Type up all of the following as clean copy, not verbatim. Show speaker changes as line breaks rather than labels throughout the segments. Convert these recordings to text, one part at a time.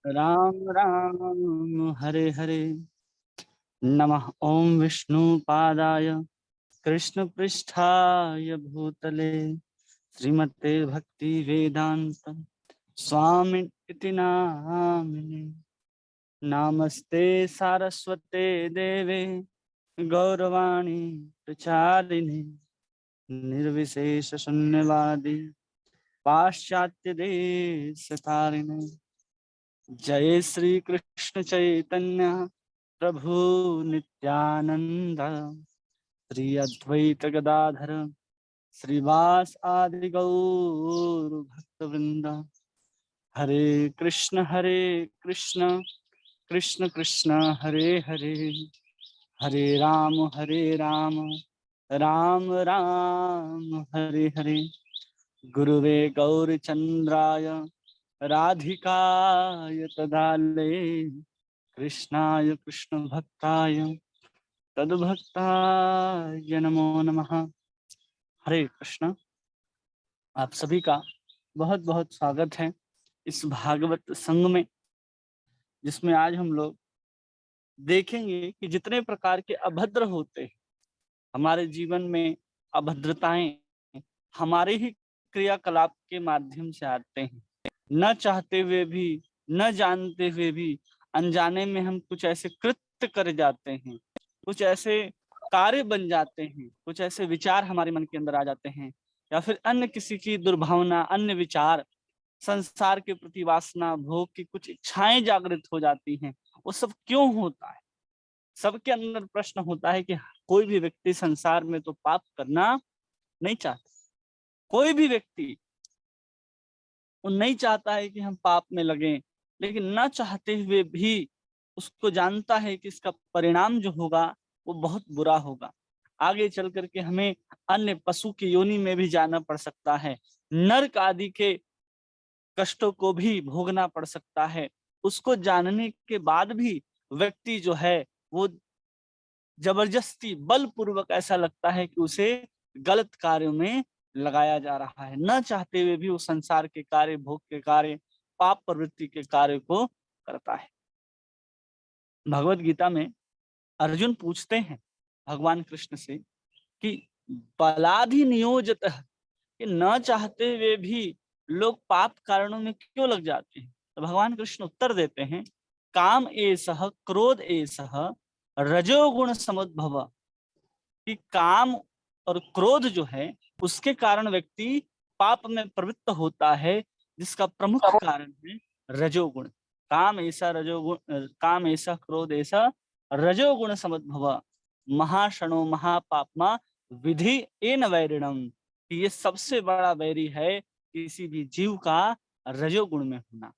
राम राम हरे हरे। नमः ओम विष्णु पादाय कृष्ण पृष्ठाय भूतले श्रीमते भक्ति वेदांत स्वामी इति नामिने। नमस्ते सारस्वते देवे गौरवाणी प्रचारिणे निर्विशेष शून्यवादी पाश्चात्य देश तारिणे। जय श्री कृष्ण चैतन्य प्रभु नित्यानंद श्री अद्वैत गदाधर श्रीवास आदि गौर भक्त वृंद। हरे कृष्ण कृष्ण कृष्ण हरे हरे, हरे राम राम राम हरे हरे। गुरुवे गौरचंद्राय राधिकाय तदालये कृष्णाय कृष्ण भक्ताय तद्भक्ताय नमो नमः। हरे कृष्ण। आप सभी का बहुत बहुत स्वागत है इस भागवत संघ में, जिसमें आज हम लोग देखेंगे कि जितने प्रकार के अभद्र होते हैं हमारे जीवन में, अभद्रताएं हमारे ही क्रियाकलाप के माध्यम से आते हैं। न चाहते हुए भी, न जानते हुए भी, अनजाने में हम कुछ ऐसे कृत्य कर जाते हैं, कुछ ऐसे कार्य बन जाते हैं, कुछ ऐसे विचार हमारे मन के अंदर आ जाते हैं, या फिर अन्य किसी की दुर्भावना, अन्य विचार, संसार के प्रति वासना, भोग की कुछ इच्छाएं जागृत हो जाती हैं। वो सब क्यों होता है? सबके अंदर प्रश्न होता है कि कोई भी व्यक्ति संसार में तो पाप करना नहीं चाहता। कोई भी व्यक्ति वो नहीं चाहता है कि हम पाप में लगें, लेकिन न चाहते हुए भी उसको जानता है कि इसका परिणाम जो होगा वो बहुत बुरा होगा। आगे चल करके हमें अन्य पशु की योनि में भी जाना पड़ सकता है, नरक आदि के कष्टों को भी भोगना पड़ सकता है। उसको जानने के बाद भी व्यक्ति जो है वो जबरदस्ती बलपूर्वक ऐसा लगता है कि उसे गलत कार्यों में लगाया जा रहा है। न चाहते हुए भी वो संसार के कार्य, भोग के कार्य, पाप प्रवृत्ति के कार्य को करता है। भगवत गीता में अर्जुन पूछते हैं भगवान कृष्ण से कि बलाधि नियोजत, कि न चाहते हुए भी लोग पाप कारणों में क्यों लग जाते हैं? तो भगवान कृष्ण उत्तर देते हैं, काम एषः क्रोध एषः रजोगुण समुद्भव। कि काम और क्रोध जो है उसके कारण व्यक्ति पाप में प्रवृत्त होता है, जिसका प्रमुख कारण है रजोगुण। काम ऐसा क्रोध ऐसा रजोगुण समुद्भव महाशनो महापापमा विधि एन वैरिणम। ये सबसे बड़ा वैरी है किसी भी जीव का रजोगुण में होना।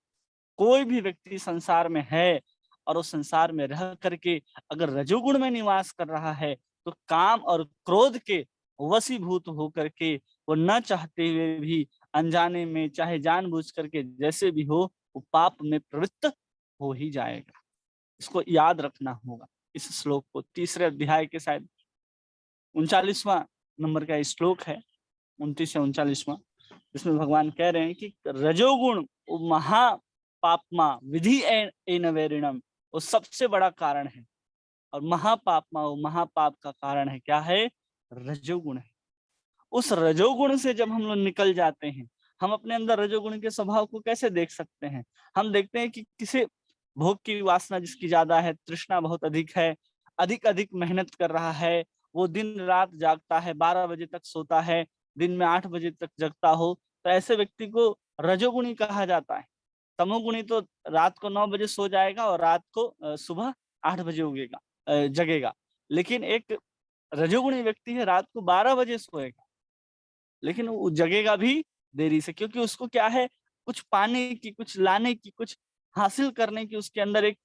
कोई भी व्यक्ति संसार में है और उस संसार में रह करके अगर रजोगुण में निवास कर रहा है तो काम और क्रोध के वशीभूत होकर के वो न चाहते हुए भी, अनजाने में चाहे जानबूझ करके जैसे भी हो, वो पाप में प्रवृत्त हो ही जाएगा। इसको याद रखना होगा। इस श्लोक को तीसरे अध्याय के शायद 39वां नंबर का श्लोक है, 29 से 39वां, जिसमें भगवान कह रहे हैं कि रजोगुण महा पापमा विधि एन वैरिणम, वो सबसे बड़ा कारण है। और महापापमा, वो महापाप का कारण है क्या है? रजोगुण है। उस रजोगुण से जब हम लोग निकल जाते हैं, हम अपने अंदर रजोगुण के स्वभाव को कैसे देख सकते हैं? हम देखते हैं कि किसी भोग की वासना जिसकी ज्यादा है, तृष्णा बहुत अधिक है, अधिक अधिक मेहनत कर रहा है, वो दिन रात जागता है, 12 बजे तक सोता है, दिन में 8 बजे तक जगता हो, तो ऐसे व्यक्ति को रजोगुणी कहा जाता है। तमोगुणी तो रात को 9 बजे सो जाएगा और रात को सुबह 8 बजे उगेगा, जगेगा। लेकिन एक रजोगुणी व्यक्ति है, रात को 12 बजे सोएगा, लेकिन वो जगेगा भी देरी से, क्योंकि उसको क्या है, कुछ पाने की, कुछ लाने की, कुछ हासिल करने की उसके अंदर एक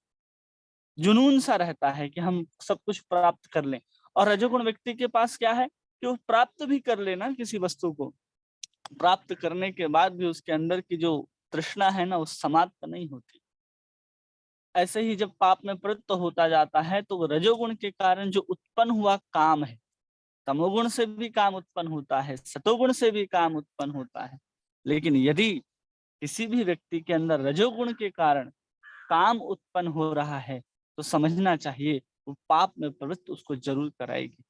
जुनून सा रहता है कि हम सब कुछ प्राप्त कर लें। और रजोगुण व्यक्ति के पास क्या है कि वो प्राप्त भी कर लेना, किसी वस्तु को प्राप्त करने के बाद भी उसके अंदर की जो तृष्णा है ना, वो समाप्त नहीं होती। ऐसे ही जब पाप में प्रवृत्त होता जाता है तो रजोगुण के कारण जो उत्पन्न हुआ काम है, तमोगुण से भी काम उत्पन्न होता है, सतोगुण से भी काम उत्पन्न होता है। लेकिन यदि किसी भी व्यक्ति के अंदर रजोगुण के कारण काम उत्पन्न हो रहा है तो समझना चाहिए वो पाप में प्रवृत्त उसको जरूर कराएगी।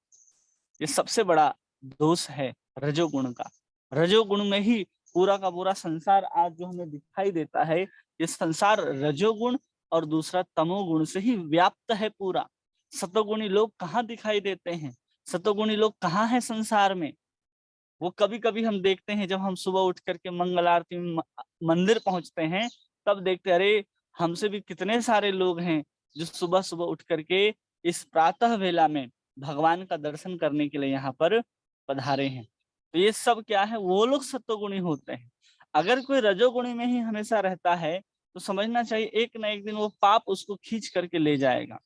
ये सबसे बड़ा दोष है रजोगुण का। रजोगुण में ही पूरा का पूरा संसार आज जो हमें दिखाई देता है, ये संसार रजोगुण और दूसरा तमोगुण से ही व्याप्त है पूरा। सतोगुणी लोग कहाँ दिखाई देते हैं? सतोगुणी लोग कहाँ है संसार में? वो कभी कभी हम देखते हैं जब हम सुबह उठ करके मंगल आरती में मंदिर पहुंचते हैं, तब देखते अरे हमसे भी कितने सारे लोग हैं जो सुबह सुबह उठ करके इस प्रातः वेला में भगवान का दर्शन करने के लिए यहाँ पर पधारे हैं। तो ये सब क्या है? वो लोग सत्वगुणी होते हैं। अगर कोई रजोगुणी में ही हमेशा रहता है तो समझना चाहिए एक ना एक दिन वो पाप उसको खींच करके ले जाएगा।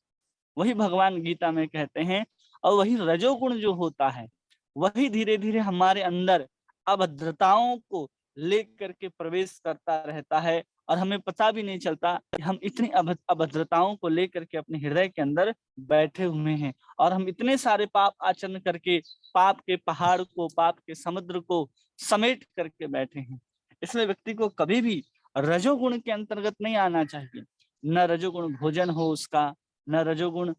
वही भगवान गीता में कहते हैं। और वही रजोगुण जो होता है वही धीरे धीरे हमारे अंदर अभद्रताओं को लेकर के प्रवेश करता रहता है और हमें पता भी नहीं चलता कि हम इतनी अभद्रताओं को लेकर के अपने हृदय के अंदर बैठे हुए हैं और हम इतने सारे पाप आचरण करके पाप के पहाड़ को, पाप के समुद्र को समेट करके बैठे हैं। इसलिए व्यक्ति को कभी भी रजोगुण के अंतर्गत नहीं आना चाहिए। न रजोगुण भोजन हो उसका, न रजोगुण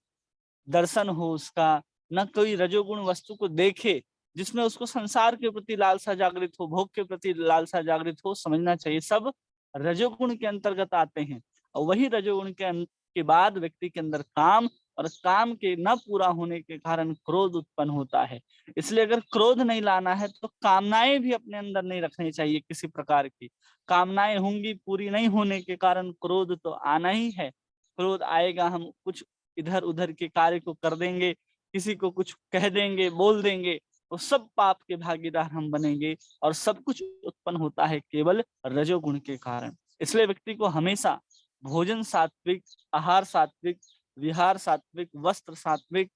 दर्शन हो उसका, न कोई रजोगुण वस्तु को देखे जिसमें उसको संसार के प्रति लालसा जागृत हो, भोग के प्रति लालसा जागृत हो। समझना चाहिए सब रजोगुण के अंतर्गत आते हैं। और वही रजोगुण के बाद व्यक्ति के अंदर काम, और काम के न पूरा होने के कारण क्रोध उत्पन्न होता है। इसलिए अगर क्रोध नहीं लाना है तो कामनाएं भी अपने अंदर नहीं रखनी चाहिए किसी प्रकार की। कामनाएं होंगी, पूरी नहीं होने के कारण क्रोध तो आना ही है। क्रोध आएगा, हम कुछ इधर उधर के कार्य को कर देंगे, किसी को कुछ कह देंगे, बोल देंगे, तो सब पाप के भागीदार हम बनेंगे। और सब कुछ उत्पन्न होता है केवल रजोगुण के कारण। इसलिए व्यक्ति को हमेशा भोजन सात्विक, आहार सात्विक, विहार सात्विक, वस्त्र सात्विक,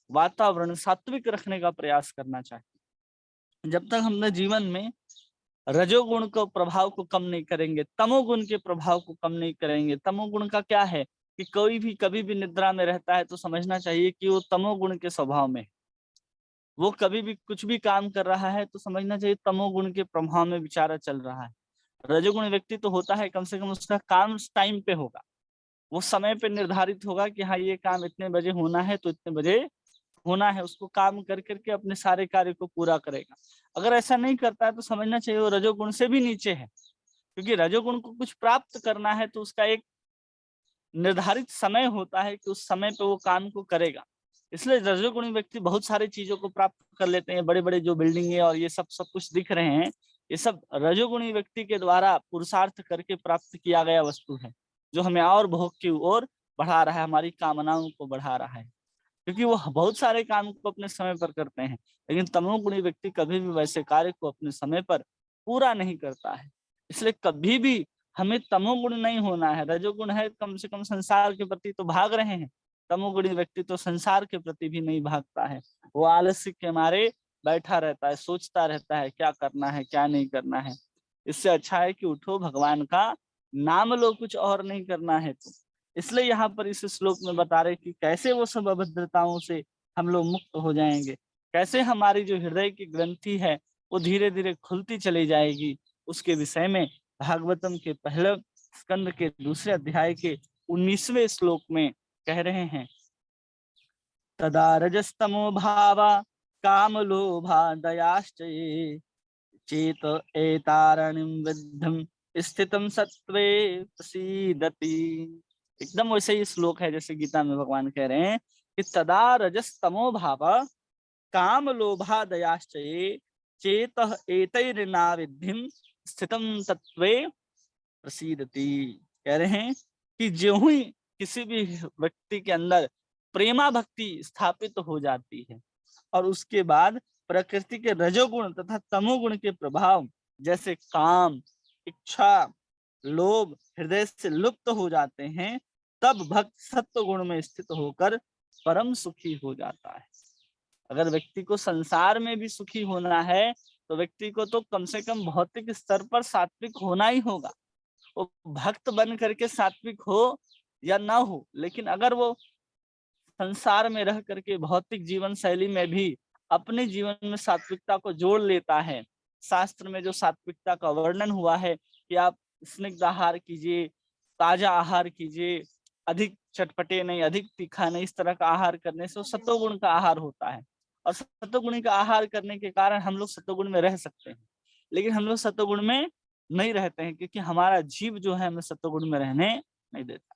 वातावरण सात्विक रखने का प्रयास करना चाहिए। जब तक हमने जीवन में रजोगुण को प्रभाव को कम नहीं करेंगे, तमोगुण के प्रभाव को कम नहीं करेंगे। तमोगुण का क्या है कि कोई भी कभी भी निद्रा में रहता है तो समझना चाहिए कि वो तमोगुण के स्वभाव में, वो कभी भी कुछ भी काम कर रहा है तो समझना चाहिए तमोगुण के प्रभाव में बेचारा चल रहा है। रजोगुण व्यक्ति तो होता है कम से कम उसका काम टाइम पे होगा, वो समय पे निर्धारित होगा कि हाँ ये काम इतने बजे होना है तो इतने बजे होना है, उसको काम कर करके अपने सारे कार्य को पूरा करेगा। अगर ऐसा नहीं करता है तो समझना चाहिए वो रजोगुण से भी नीचे है, क्योंकि रजोगुण को कुछ प्राप्त करना है तो उसका एक निर्धारित समय होता है कि उस समय पे वो काम को करेगा। इसलिए रजोगुणी व्यक्ति बहुत सारी चीजों को प्राप्त कर लेते हैं। बड़े बड़े जो बिल्डिंगे और ये सब सब कुछ दिख रहे हैं, ये सब रजोगुणी व्यक्ति के द्वारा पुरुषार्थ करके प्राप्त किया गया वस्तु है, जो हमें और भोग की ओर बढ़ा रहा है, हमारी कामनाओं को बढ़ा रहा है। क्योंकि वो बहुत सारे काम को अपने समय पर करते हैं, लेकिन तमोगुणी व्यक्ति कभी भी वैसे कार्य को अपने समय पर पूरा नहीं करता है। इसलिए कभी भी हमें तमोगुण नहीं होना है। रजोगुण है कम से कम संसार के प्रति तो भाग रहे हैं, तमोगुणी व्यक्ति तो संसार के प्रति भी नहीं भागता है। वो आलस्य के मारे बैठा रहता है, सोचता रहता है क्या करना है क्या नहीं करना है। इससे अच्छा है कि उठो, भगवान का नाम लो, कुछ और नहीं करना है तो। इसलिए यहाँ पर इस श्लोक में बता रहे कि कैसे वो सब अभद्रताओं से हम लोग मुक्त हो जाएंगे, कैसे हमारी जो हृदय की ग्रंथि है वो धीरे धीरे खुलती चली जाएगी। उसके विषय में भागवतम के पहले स्कंद के दूसरे अध्याय के 19वें श्लोक में कह रहे हैं, तदा रजस्तमो भावा काम लोभा दयाश्च ये चेत एतारणिं विद्धम स्थितम सत्वे प्रसीदति। एकदम वैसे ही श्लोक है जैसे गीता में भगवान कह रहे हैं कि तदा रजस्तमो भाव काम लोभा दयाश्च ये चेत एतैर्ना विद्धिम स्थितम सत्वे प्रसीदति। कह रहे हैं कि जो ही किसी भी व्यक्ति के अंदर प्रेमा भक्ति स्थापित हो जाती है और उसके बाद प्रकृति के रजोगुण तथा तमोगुण के प्रभाव जैसे काम, इच्छा, लोभ हृदय से लुप्त हो जाते हैं, तब भक्त सत्व गुण में स्थित होकर परम सुखी हो जाता है। अगर व्यक्ति को संसार में भी सुखी होना है तो व्यक्ति को तो कम से कम भौतिक स्तर पर सात्विक होना ही होगा। वो भक्त बन करके सात्विक हो या ना हो, लेकिन अगर वो संसार में रह करके भौतिक जीवन शैली में भी अपने जीवन में सात्विकता को जोड़ लेता है, शास्त्र में जो सात्विकता का वर्णन हुआ है कि आप स्निग्ध आहार कीजिए, ताजा आहार कीजिए, अधिक चटपटे नहीं, अधिक तीखा नहीं, इस तरह का आहार करने से वो सत्वगुण का आहार होता है। और सत्वगुण का आहार करने के कारण हम लोग सत्वगुण में रह सकते हैं। लेकिन हम लोग सत्वगुण में नहीं रहते हैं, क्योंकि हमारा जीव जो है हमें सत्वगुण में रहने नहीं देता।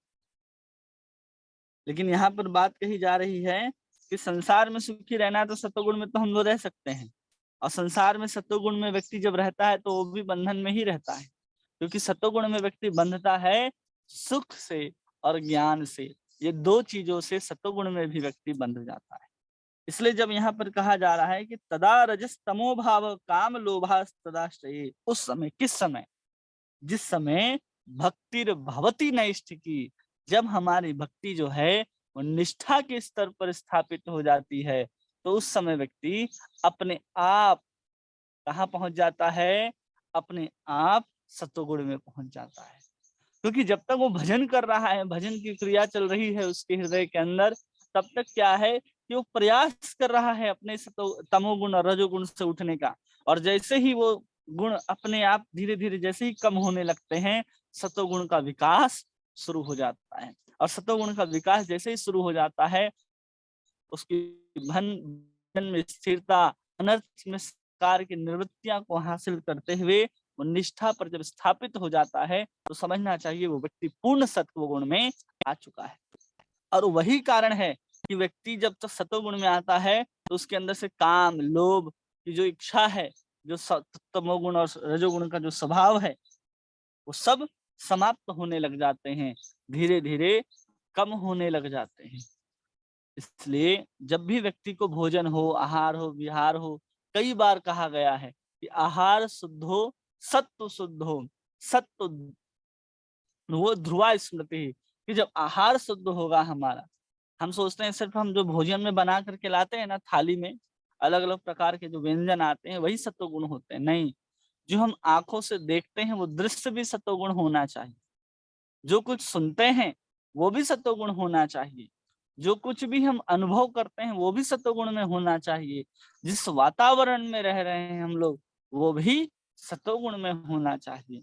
लेकिन यहाँ पर बात कही जा रही है कि संसार में सुखी रहना है तो सत्वगुण में तो हम लोग रह सकते हैं। और संसार में सत्वगुण में व्यक्ति जब रहता है तो वो भी बंधन में ही रहता है, क्योंकि सत्वगुण में व्यक्ति बंधता है सुख से और ज्ञान से। ये दो चीजों से सत्वगुण में भी व्यक्ति बंध जाता है। इसलिए जब यहाँ पर कहा जा रहा है कि तदा रजस तमो भाव काम लोभा तदाश्रये, उस समय, किस समय? जिस समय भक्तिर भवती नैष्ठिकी, जब हमारी भक्ति जो है वो निष्ठा के स्तर पर स्थापित हो जाती है, तो उस समय व्यक्ति अपने आप कहाँ पहुंच जाता है? अपने आप सत्वगुण में पहुंच जाता है। क्योंकि जब तक वो भजन कर रहा है, भजन की क्रिया चल रही है उसके हृदय के अंदर, तब तक क्या है कि वो प्रयास कर रहा है अपने तमोगुण और रजोगुण से उठने का। और जैसे ही वो गुण अपने आप धीरे धीरे जैसे ही कम होने लगते हैं, सत्वगुण का विकास शुरू हो जाता है। और सत्वगुण का विकास जैसे ही शुरू हो जाता है, उसकी धन में स्थिरता, अनर्थ में कार्य की निवृत्तियां को हासिल करते हुए वो निष्ठा पर जब स्थापित हो जाता है, तो समझना चाहिए वो व्यक्ति पूर्ण सत्वगुण में आ चुका है। और वही कारण है कि व्यक्ति जब तक सत्वगुण में आता है तो उसके अंदर से काम, लोभ की जो इच्छा है, जो तमोगुण और रजोगुण का जो स्वभाव है, वो सब समाप्त होने लग जाते हैं, धीरे धीरे कम होने लग जाते हैं। इसलिए जब भी व्यक्ति को भोजन हो, आहार हो, विहार हो, कई बार कहा गया है कि आहार शुद्ध हो, सत्व शुद्ध हो। सत्व वो ध्रुवा स्मृति, कि जब आहार शुद्ध होगा हमारा, हम सोचते हैं सिर्फ हम जो भोजन में बना करके लाते हैं ना, थाली में अलग अलग प्रकार के जो व्यंजन आते हैं वही सत्वगुण होते हैं। नहीं, जो हम आंखों से देखते हैं वो दृश्य भी सत्वगुण होना चाहिए। जो कुछ सुनते हैं वो भी सत्वगुण होना चाहिए। जो कुछ भी हम अनुभव करते हैं वो भी सत्वगुण में होना चाहिए। जिस वातावरण में रह रहे हैं हम लोग, वो भी सत्वगुण में होना चाहिए।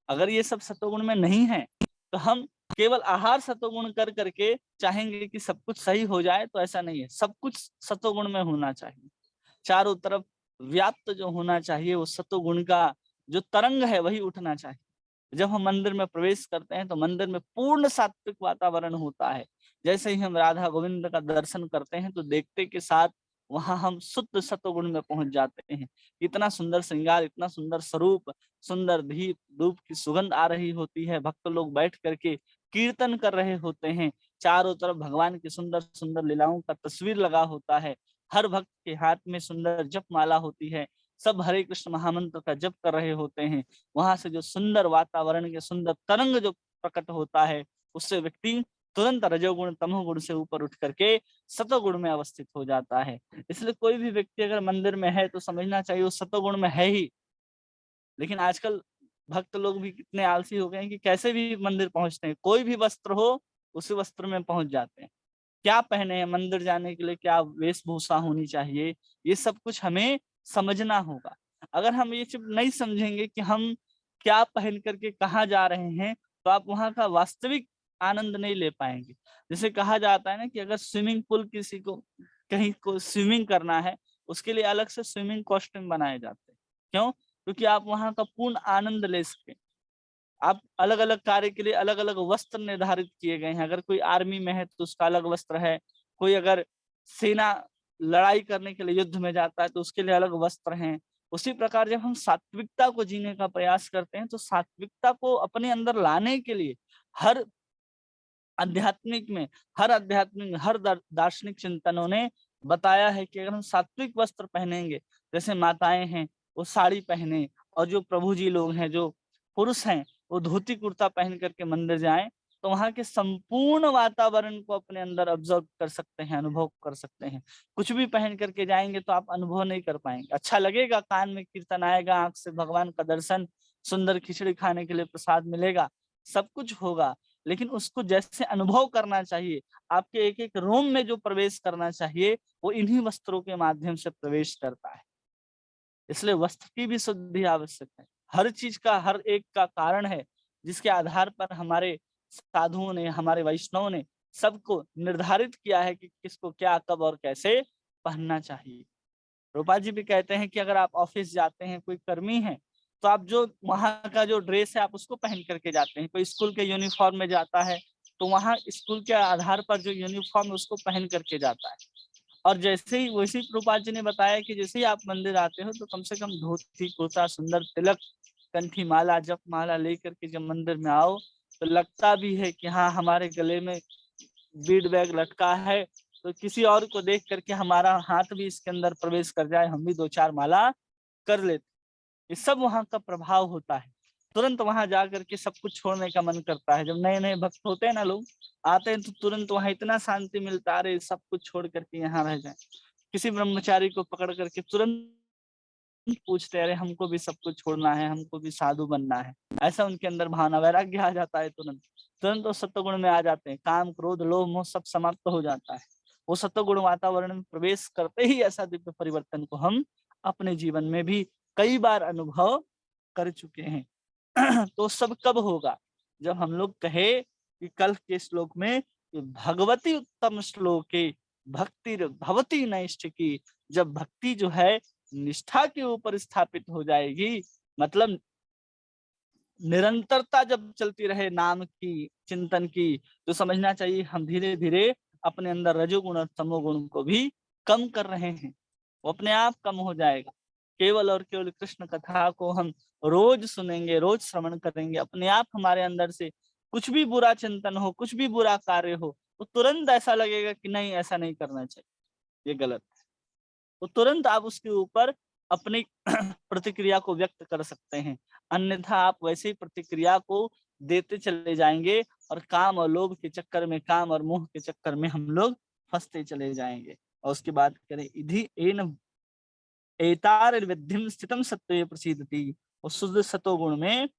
अगर ये सब सत्वगुण में नहीं है तो हम केवल आहार सत्वगुण कर करके चाहेंगे कि सब कुछ सही हो जाए, तो ऐसा नहीं है। सब कुछ सत्वगुण में होना चाहिए। चारों तरफ व्याप्त जो होना चाहिए वो सत्वगुण का जो तरंग है वही उठना चाहिए। जब हम मंदिर में प्रवेश करते हैं तो मंदिर में पूर्ण सात्विक वातावरण होता है। जैसे ही हम राधा गोविंद का दर्शन करते हैं तो देखते के साथ वहां हम शुद्ध सत्वगुण में पहुंच जाते हैं। इतना सुंदर श्रृंगार, इतना सुंदर स्वरूप, सुंदर दीप धूप की सुगंध आ रही होती है, भक्त लोग बैठ करके कीर्तन कर रहे होते हैं, चारों तरफ भगवान की सुंदर सुंदर लीलाओं का तस्वीर लगा होता है, हर भक्त के हाथ में सुंदर जप माला होती है, सब हरे कृष्ण महामंत्र का जप कर रहे होते हैं। वहां से जो सुंदर वातावरण के सुंदर तरंग जो प्रकट होता है, उससे व्यक्ति तुरंत रजोगुण तमोगुण से ऊपर उठ करके सतोगुण में अवस्थित हो जाता है। इसलिए कोई भी व्यक्ति अगर मंदिर में है तो समझना चाहिए वो सतोगुण में है ही। लेकिन आजकल भक्त लोग भी कितने आलसी हो गए हैं कि कैसे भी मंदिर पहुंचते हैं, कोई भी वस्त्र हो उसी वस्त्र में पहुंच जाते हैं। क्या पहने हैं मंदिर जाने के लिए, क्या वेशभूषा होनी चाहिए, ये सब कुछ हमें समझना होगा। अगर हम ये चीज नहीं समझेंगे कि हम क्या पहन करके कहाँ जा रहे हैं, तो आप वहाँ का वास्तविक आनंद नहीं ले पाएंगे। जैसे कहा जाता है ना कि अगर स्विमिंग पूल किसी को कहीं को स्विमिंग करना है, उसके लिए अलग से स्विमिंग कॉस्ट्यूम बनाए जाते हैं। क्यों? क्योंकि आप वहाँ का पूर्ण आनंद ले सके। आप अलग अलग कार्य के लिए अलग अलग वस्त्र निर्धारित किए गए हैं। अगर कोई आर्मी में है तो उसका अलग वस्त्र है, कोई अगर सेना लड़ाई करने के लिए युद्ध में जाता है तो उसके लिए अलग वस्त्र हैं। उसी प्रकार जब हम सात्विकता को जीने का प्रयास करते हैं तो सात्विकता को अपने अंदर लाने के लिए हर आध्यात्मिक में हर दार्शनिक चिंतनों ने बताया है कि अगर हम सात्विक वस्त्र पहनेंगे, जैसे माताएं हैं वो साड़ी पहने, और जो प्रभु जी लोग हैं, जो पुरुष हैं, वो धोती कुर्ता पहन करके मंदिर जाएं, तो वहां के संपूर्ण वातावरण को अपने अंदर ऑब्जर्व कर सकते हैं, अनुभव कर सकते हैं। कुछ भी पहन करके जाएंगे तो आप अनुभव नहीं कर पाएंगे। अच्छा लगेगा, कान में कीर्तन आएगा, आंख से भगवान का दर्शन, सुंदर खिचड़ी खाने के लिए प्रसाद मिलेगा, सब कुछ होगा, लेकिन उसको जैसे अनुभव करना चाहिए, आपके एक एक रोम में जो प्रवेश करना चाहिए, वो इन्हीं वस्त्रों के माध्यम से प्रवेश करता है। इसलिए वस्त्र की भी शुद्धि आवश्यक है। हर चीज का हर एक का कारण है जिसके आधार पर हमारे साधुओं ने, हमारे वैष्णव ने सबको निर्धारित किया है कि किसको क्या, कब और कैसे पहनना चाहिए। रूपा जी भी कहते हैं कि अगर आप ऑफिस जाते हैं, कोई कर्मी है, तो आप जो वहाँ का जो ड्रेस है आप उसको पहन करके जाते हैं। कोई स्कूल के यूनिफॉर्म में जाता है तो वहाँ स्कूल के आधार पर जो यूनिफॉर्म है उसको पहन करके जाता है। और जैसे ही वैसे ही प्रभुपाद जी ने बताया कि जैसे ही आप मंदिर आते हो तो कम से कम धोती कुर्ता, सुंदर तिलक, कंठी माला, जप माला लेकर के जब मंदिर में आओ तो लगता भी है कि हाँ, हमारे गले में बीड बैग लटका है, तो किसी और को देख करके हमारा हाथ भी इसके अंदर प्रवेश कर जाए, हम भी 2-4 माला कर लेते। ये सब वहाँ का प्रभाव होता है। तुरंत वहां जा करके सब कुछ छोड़ने का मन करता है। जब नए नए भक्त होते हैं ना, लोग आते हैं तो तुरंत वहां इतना शांति मिलता है, सब कुछ छोड़ करके यहाँ रह जाए। किसी ब्रह्मचारी को पकड़ करके तुरंत पूछते हैं, अरे हमको भी सब कुछ छोड़ना है, हमको भी साधु बनना है। ऐसा उनके अंदर भावना, वैराग्य आ जाता है। तुरंत तुरंत वो सत्वगुण में आ जाते हैं। काम, क्रोध, लोभ, मोह सब समाप्त हो जाता है। वो सत्वगुण वातावरण में प्रवेश करते ही ऐसा दिव्य परिवर्तन को हम अपने जीवन में भी कई बार अनुभव कर चुके हैं। तो सब कब होगा? जब हम लोग कहे कि कल के श्लोक में भगवती उत्तम श्लोके भक्ति भवती नैष्ठिकी, जब भक्ति जो है निष्ठा के ऊपर स्थापित हो जाएगी, मतलब निरंतरता जब चलती रहे नाम की, चिंतन की, तो समझना चाहिए हम धीरे धीरे अपने अंदर रजोगुण और तमोगुण को भी कम कर रहे हैं। वो अपने आप कम हो जाएगा। केवल और केवल कृष्ण कथा को हम रोज सुनेंगे, रोज श्रवण करेंगे, अपने आप हमारे अंदर से कुछ भी बुरा चिंतन हो, कुछ भी बुरा कार्य हो, तो तुरंत ऐसा लगेगा कि नहीं, ऐसा नहीं करना चाहिए, ये गलत है। तो तुरंत आप उसके ऊपर अपनी प्रतिक्रिया को व्यक्त कर सकते हैं। अन्यथा आप वैसे ही प्रतिक्रिया को देते चले जाएंगे और काम और लोभ के चक्कर में, काम और मोह के चक्कर में हम लोग फंसते चले जाएंगे। और उसके बाद करें, इधि एन एतार विद्धिम स्थितम सत्वे प्रसीदति, और शुद्ध सतोगुण में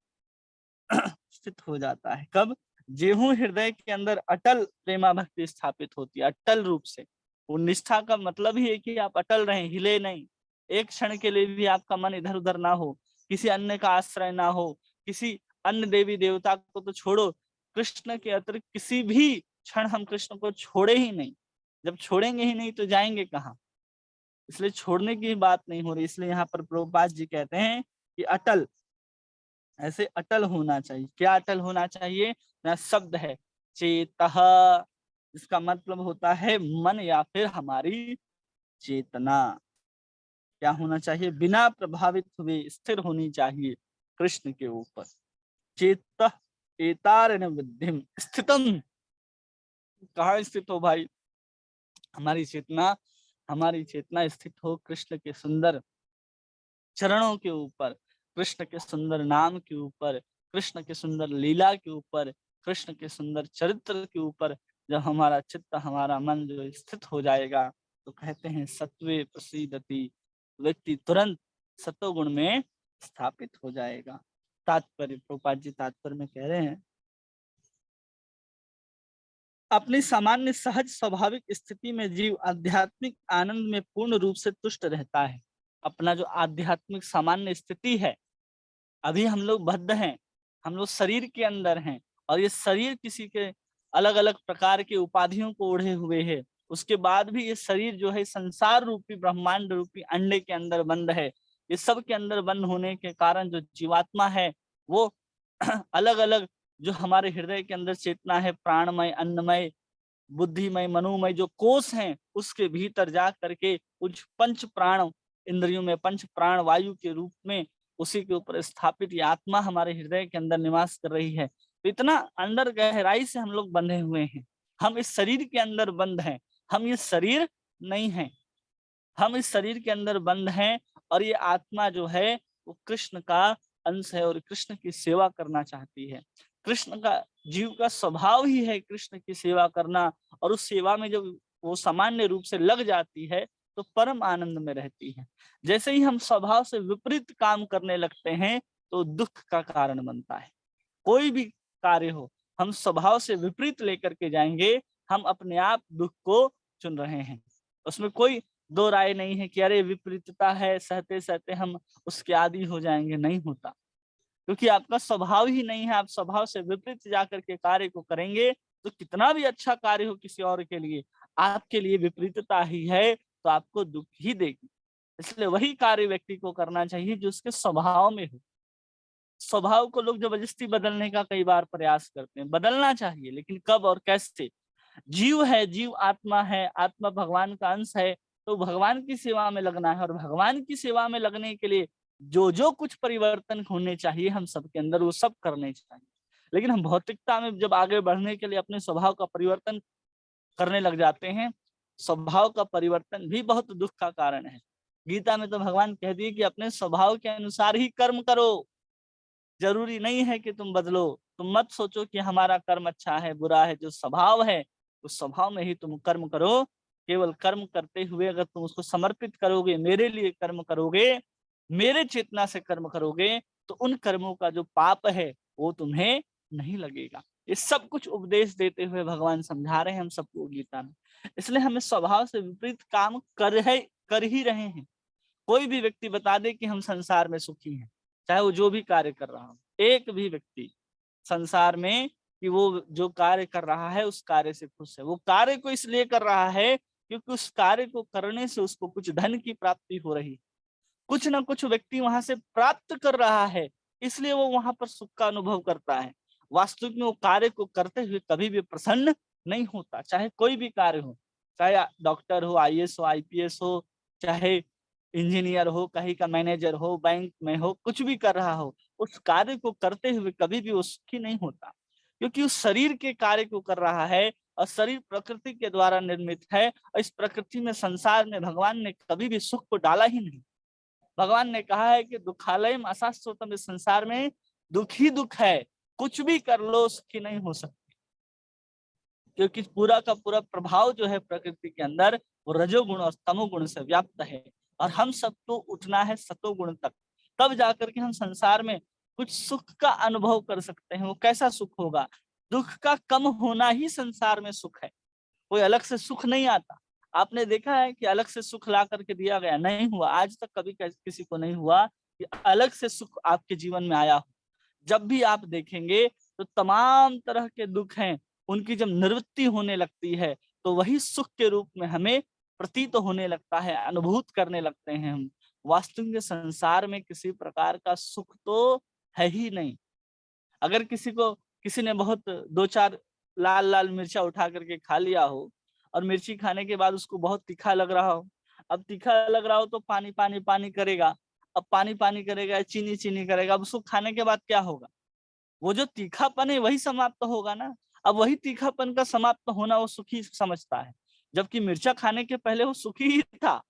स्थित हो जाता है। कब? जेहू हृदय के अंदर अटल प्रेमा भक्ति स्थापित होती है, अटल रूप से। वो निष्ठा का मतलब ही है कि आप अटल रहें, हिले नहीं, एक क्षण के लिए भी आपका मन इधर उधर ना हो, किसी अन्य का आश्रय ना हो, किसी अन्य देवी देवता को तो छोड़ो, कृष्ण के अतिरिक्त किसी भी क्षण हम कृष्ण को छोड़े ही नहीं। जब छोड़ेंगे ही नहीं तो जाएंगे कहाँ? इसलिए छोड़ने की बात नहीं हो रही। इसलिए यहाँ पर प्रभुपाद जी कहते हैं कि अटल, ऐसे अटल होना चाहिए। क्या अटल होना चाहिए? यहाँ शब्द है चेतः, इसका मतलब होता है मन या फिर हमारी चेतना। क्या होना चाहिए? बिना प्रभावित हुए स्थिर होनी चाहिए कृष्ण के ऊपर। चेतः एतारेण विद्धिम स्थितम, कहाँ स्थित हो भाई? हमारी चेतना स्थित हो कृष्ण के सुंदर चरणों के ऊपर, कृष्ण के सुंदर नाम के ऊपर, कृष्ण के सुंदर लीला के ऊपर, कृष्ण के सुंदर चरित्र के ऊपर। जब हमारा चित्त, हमारा मन जो स्थित हो जाएगा, तो कहते हैं सत्वे प्रसीदति, व्यक्ति तुरंत सतोगुण में स्थापित हो जाएगा। तात्पर्य, प्रभुपाद जी तात्पर्य में कह रहे हैं, अपनी सामान्य सहज स्वाभाविक स्थिति में जीव आध्यात्मिक आनंद में पूर्ण रूप से तुष्ट रहता है। अपना जो आध्यात्मिक सामान्य स्थिति है, अभी हम लोग बद्ध हैं, हम लोग शरीर के अंदर हैं, और ये शरीर किसी के अलग अलग प्रकार के उपाधियों को ओढ़े हुए है। उसके बाद भी ये शरीर जो है संसार रूपी, ब्रह्मांड रूपी अंडे के अंदर बंद है। ये सब के अंदर बंद होने के कारण जो जीवात्मा है वो अलग अलग, जो हमारे हृदय के अंदर चेतना है, प्राणमय, अन्नमय, बुद्धिमय, मनोमय जो कोष हैं, उसके भीतर जा करके कुछ पंच प्राण इंद्रियों में, पंच प्राण वायु के रूप में उसी के ऊपर स्थापित ये आत्मा हमारे हृदय के अंदर निवास कर रही है। तो इतना अंदर गहराई से हम लोग बंधे हुए हैं। हम इस शरीर के अंदर बंद हैं, हम ये शरीर नहीं है, हम इस शरीर के अंदर बंद हैं। और ये आत्मा जो है वो कृष्ण का अंश है और कृष्ण की सेवा करना चाहती है। कृष्ण का, जीव का स्वभाव ही है कृष्ण की सेवा करना, और उस सेवा में जब वो सामान्य रूप से लग जाती है तो परम आनंद में रहती है। जैसे ही हम स्वभाव से विपरीत काम करने लगते हैं तो दुख का कारण बनता है। कोई भी कार्य हो, हम स्वभाव से विपरीत लेकर के जाएंगे, हम अपने आप दुख को चुन रहे हैं। उसमें कोई दो राय नहीं है कि अरे विपरीतता है, सहते सहते हम उसके आदी हो जाएंगे, नहीं होता। क्योंकि आपका स्वभाव ही नहीं है। आप स्वभाव से विपरीत जाकर के कार्य को करेंगे तो कितना भी अच्छा कार्य हो किसी और के लिए, आपके लिए विपरीतता ही है तो आपको दुख ही देगी। इसलिए वही कार्य व्यक्ति को करना चाहिए जो उसके स्वभाव में हो। स्वभाव को लोग जबरदस्ती बदलने का कई बार प्रयास करते हैं, बदलना चाहिए लेकिन कब और कैसे। जीव है, जीव आत्मा है, आत्मा भगवान का अंश है, तो भगवान की सेवा में लगना है और भगवान की सेवा में लगने के लिए जो जो कुछ परिवर्तन होने चाहिए हम सबके अंदर वो सब करने चाहिए। लेकिन हम भौतिकता में जब आगे बढ़ने के लिए अपने स्वभाव का परिवर्तन करने लग जाते हैं, स्वभाव का परिवर्तन भी बहुत दुख का कारण है। गीता में तो भगवान कह दिए कि अपने स्वभाव के अनुसार ही कर्म करो, जरूरी नहीं है कि तुम बदलो। तुम मत सोचो कि हमारा कर्म अच्छा है बुरा है, जो स्वभाव है उस स्वभाव में ही तुम कर्म करो। केवल कर्म करते हुए अगर तुम उसको समर्पित करोगे, मेरे लिए कर्म करोगे, मेरे चेतना से कर्म करोगे, तो उन कर्मों का जो पाप है वो तुम्हें नहीं लगेगा। ये सब कुछ उपदेश देते हुए भगवान समझा रहे हैं हम सबको गीता में। इसलिए हमें स्वभाव से विपरीत काम कर ही रहे हैं। कोई भी व्यक्ति बता दे कि हम संसार में सुखी हैं, चाहे वो जो भी कार्य कर रहा हो, एक भी व्यक्ति संसार में कि वो जो कार्य कर रहा है उस कार्य से खुश है। वो कार्य को इसलिए कर रहा है क्योंकि उस कार्य को करने से उसको कुछ धन की प्राप्ति हो रही, कुछ ना कुछ व्यक्ति वहां से प्राप्त कर रहा है, इसलिए वो वहां पर सुख का अनुभव करता है। वास्तविक में वो कार्य को करते हुए कभी भी प्रसन्न नहीं होता, चाहे कोई भी कार्य हो, चाहे डॉक्टर हो, आईएएस हो, आईपीएस हो, चाहे इंजीनियर हो, कहीं का मैनेजर हो, बैंक में हो, कुछ भी कर रहा हो, उस कार्य को करते हुए कभी भी वो सुखी नहीं होता, क्योंकि उस शरीर के कार्य को कर रहा है और शरीर प्रकृति के द्वारा निर्मित है और इस प्रकृति में, संसार में भगवान ने कभी भी सुख को डाला ही नहीं। भगवान ने कहा है कि दुखालयम अशाश्वतम, इस संसार में दुख ही दुख है, कुछ भी कर लो सुखी नहीं हो सकते, क्योंकि पूरा का पूरा प्रभाव जो है प्रकृति के अंदर वो रजोगुण और तमोगुण से व्याप्त है और हम सबको उठना है सतोगुण तक, तब जाकर के हम संसार में कुछ सुख का अनुभव कर सकते हैं। वो कैसा सुख होगा? दुख का कम होना ही संसार में सुख है, कोई अलग से सुख नहीं आता। आपने देखा है कि अलग से सुख ला करके दिया गया? नहीं हुआ, आज तक कभी किसी को नहीं हुआ कि अलग से सुख आपके जीवन में आया हो। जब भी आप देखेंगे तो तमाम तरह के दुख हैं, उनकी जब निवृत्ति होने लगती है तो वही सुख के रूप में हमें प्रतीत होने लगता है, अनुभूत करने लगते हैं हम। वास्तविक संसार में किसी प्रकार का सुख तो है ही नहीं। अगर किसी ने बहुत दो चार लाल लाल मिर्चा उठा करके खा लिया हो और मिर्ची खाने के बाद उसको बहुत तीखा लग रहा हो, अब तीखा लग रहा हो तो पानी पानी पानी करेगा, अब पानी पानी करेगा, चीनी चीनी करेगा, अब उसको खाने के बाद क्या होगा? वो जो तीखापन है वही समाप्त होगा ना। अब वही तीखापन का समाप्त होना वो सुखी समझता है, जबकि मिर्चा खाने के पहले वो सुखी ही था,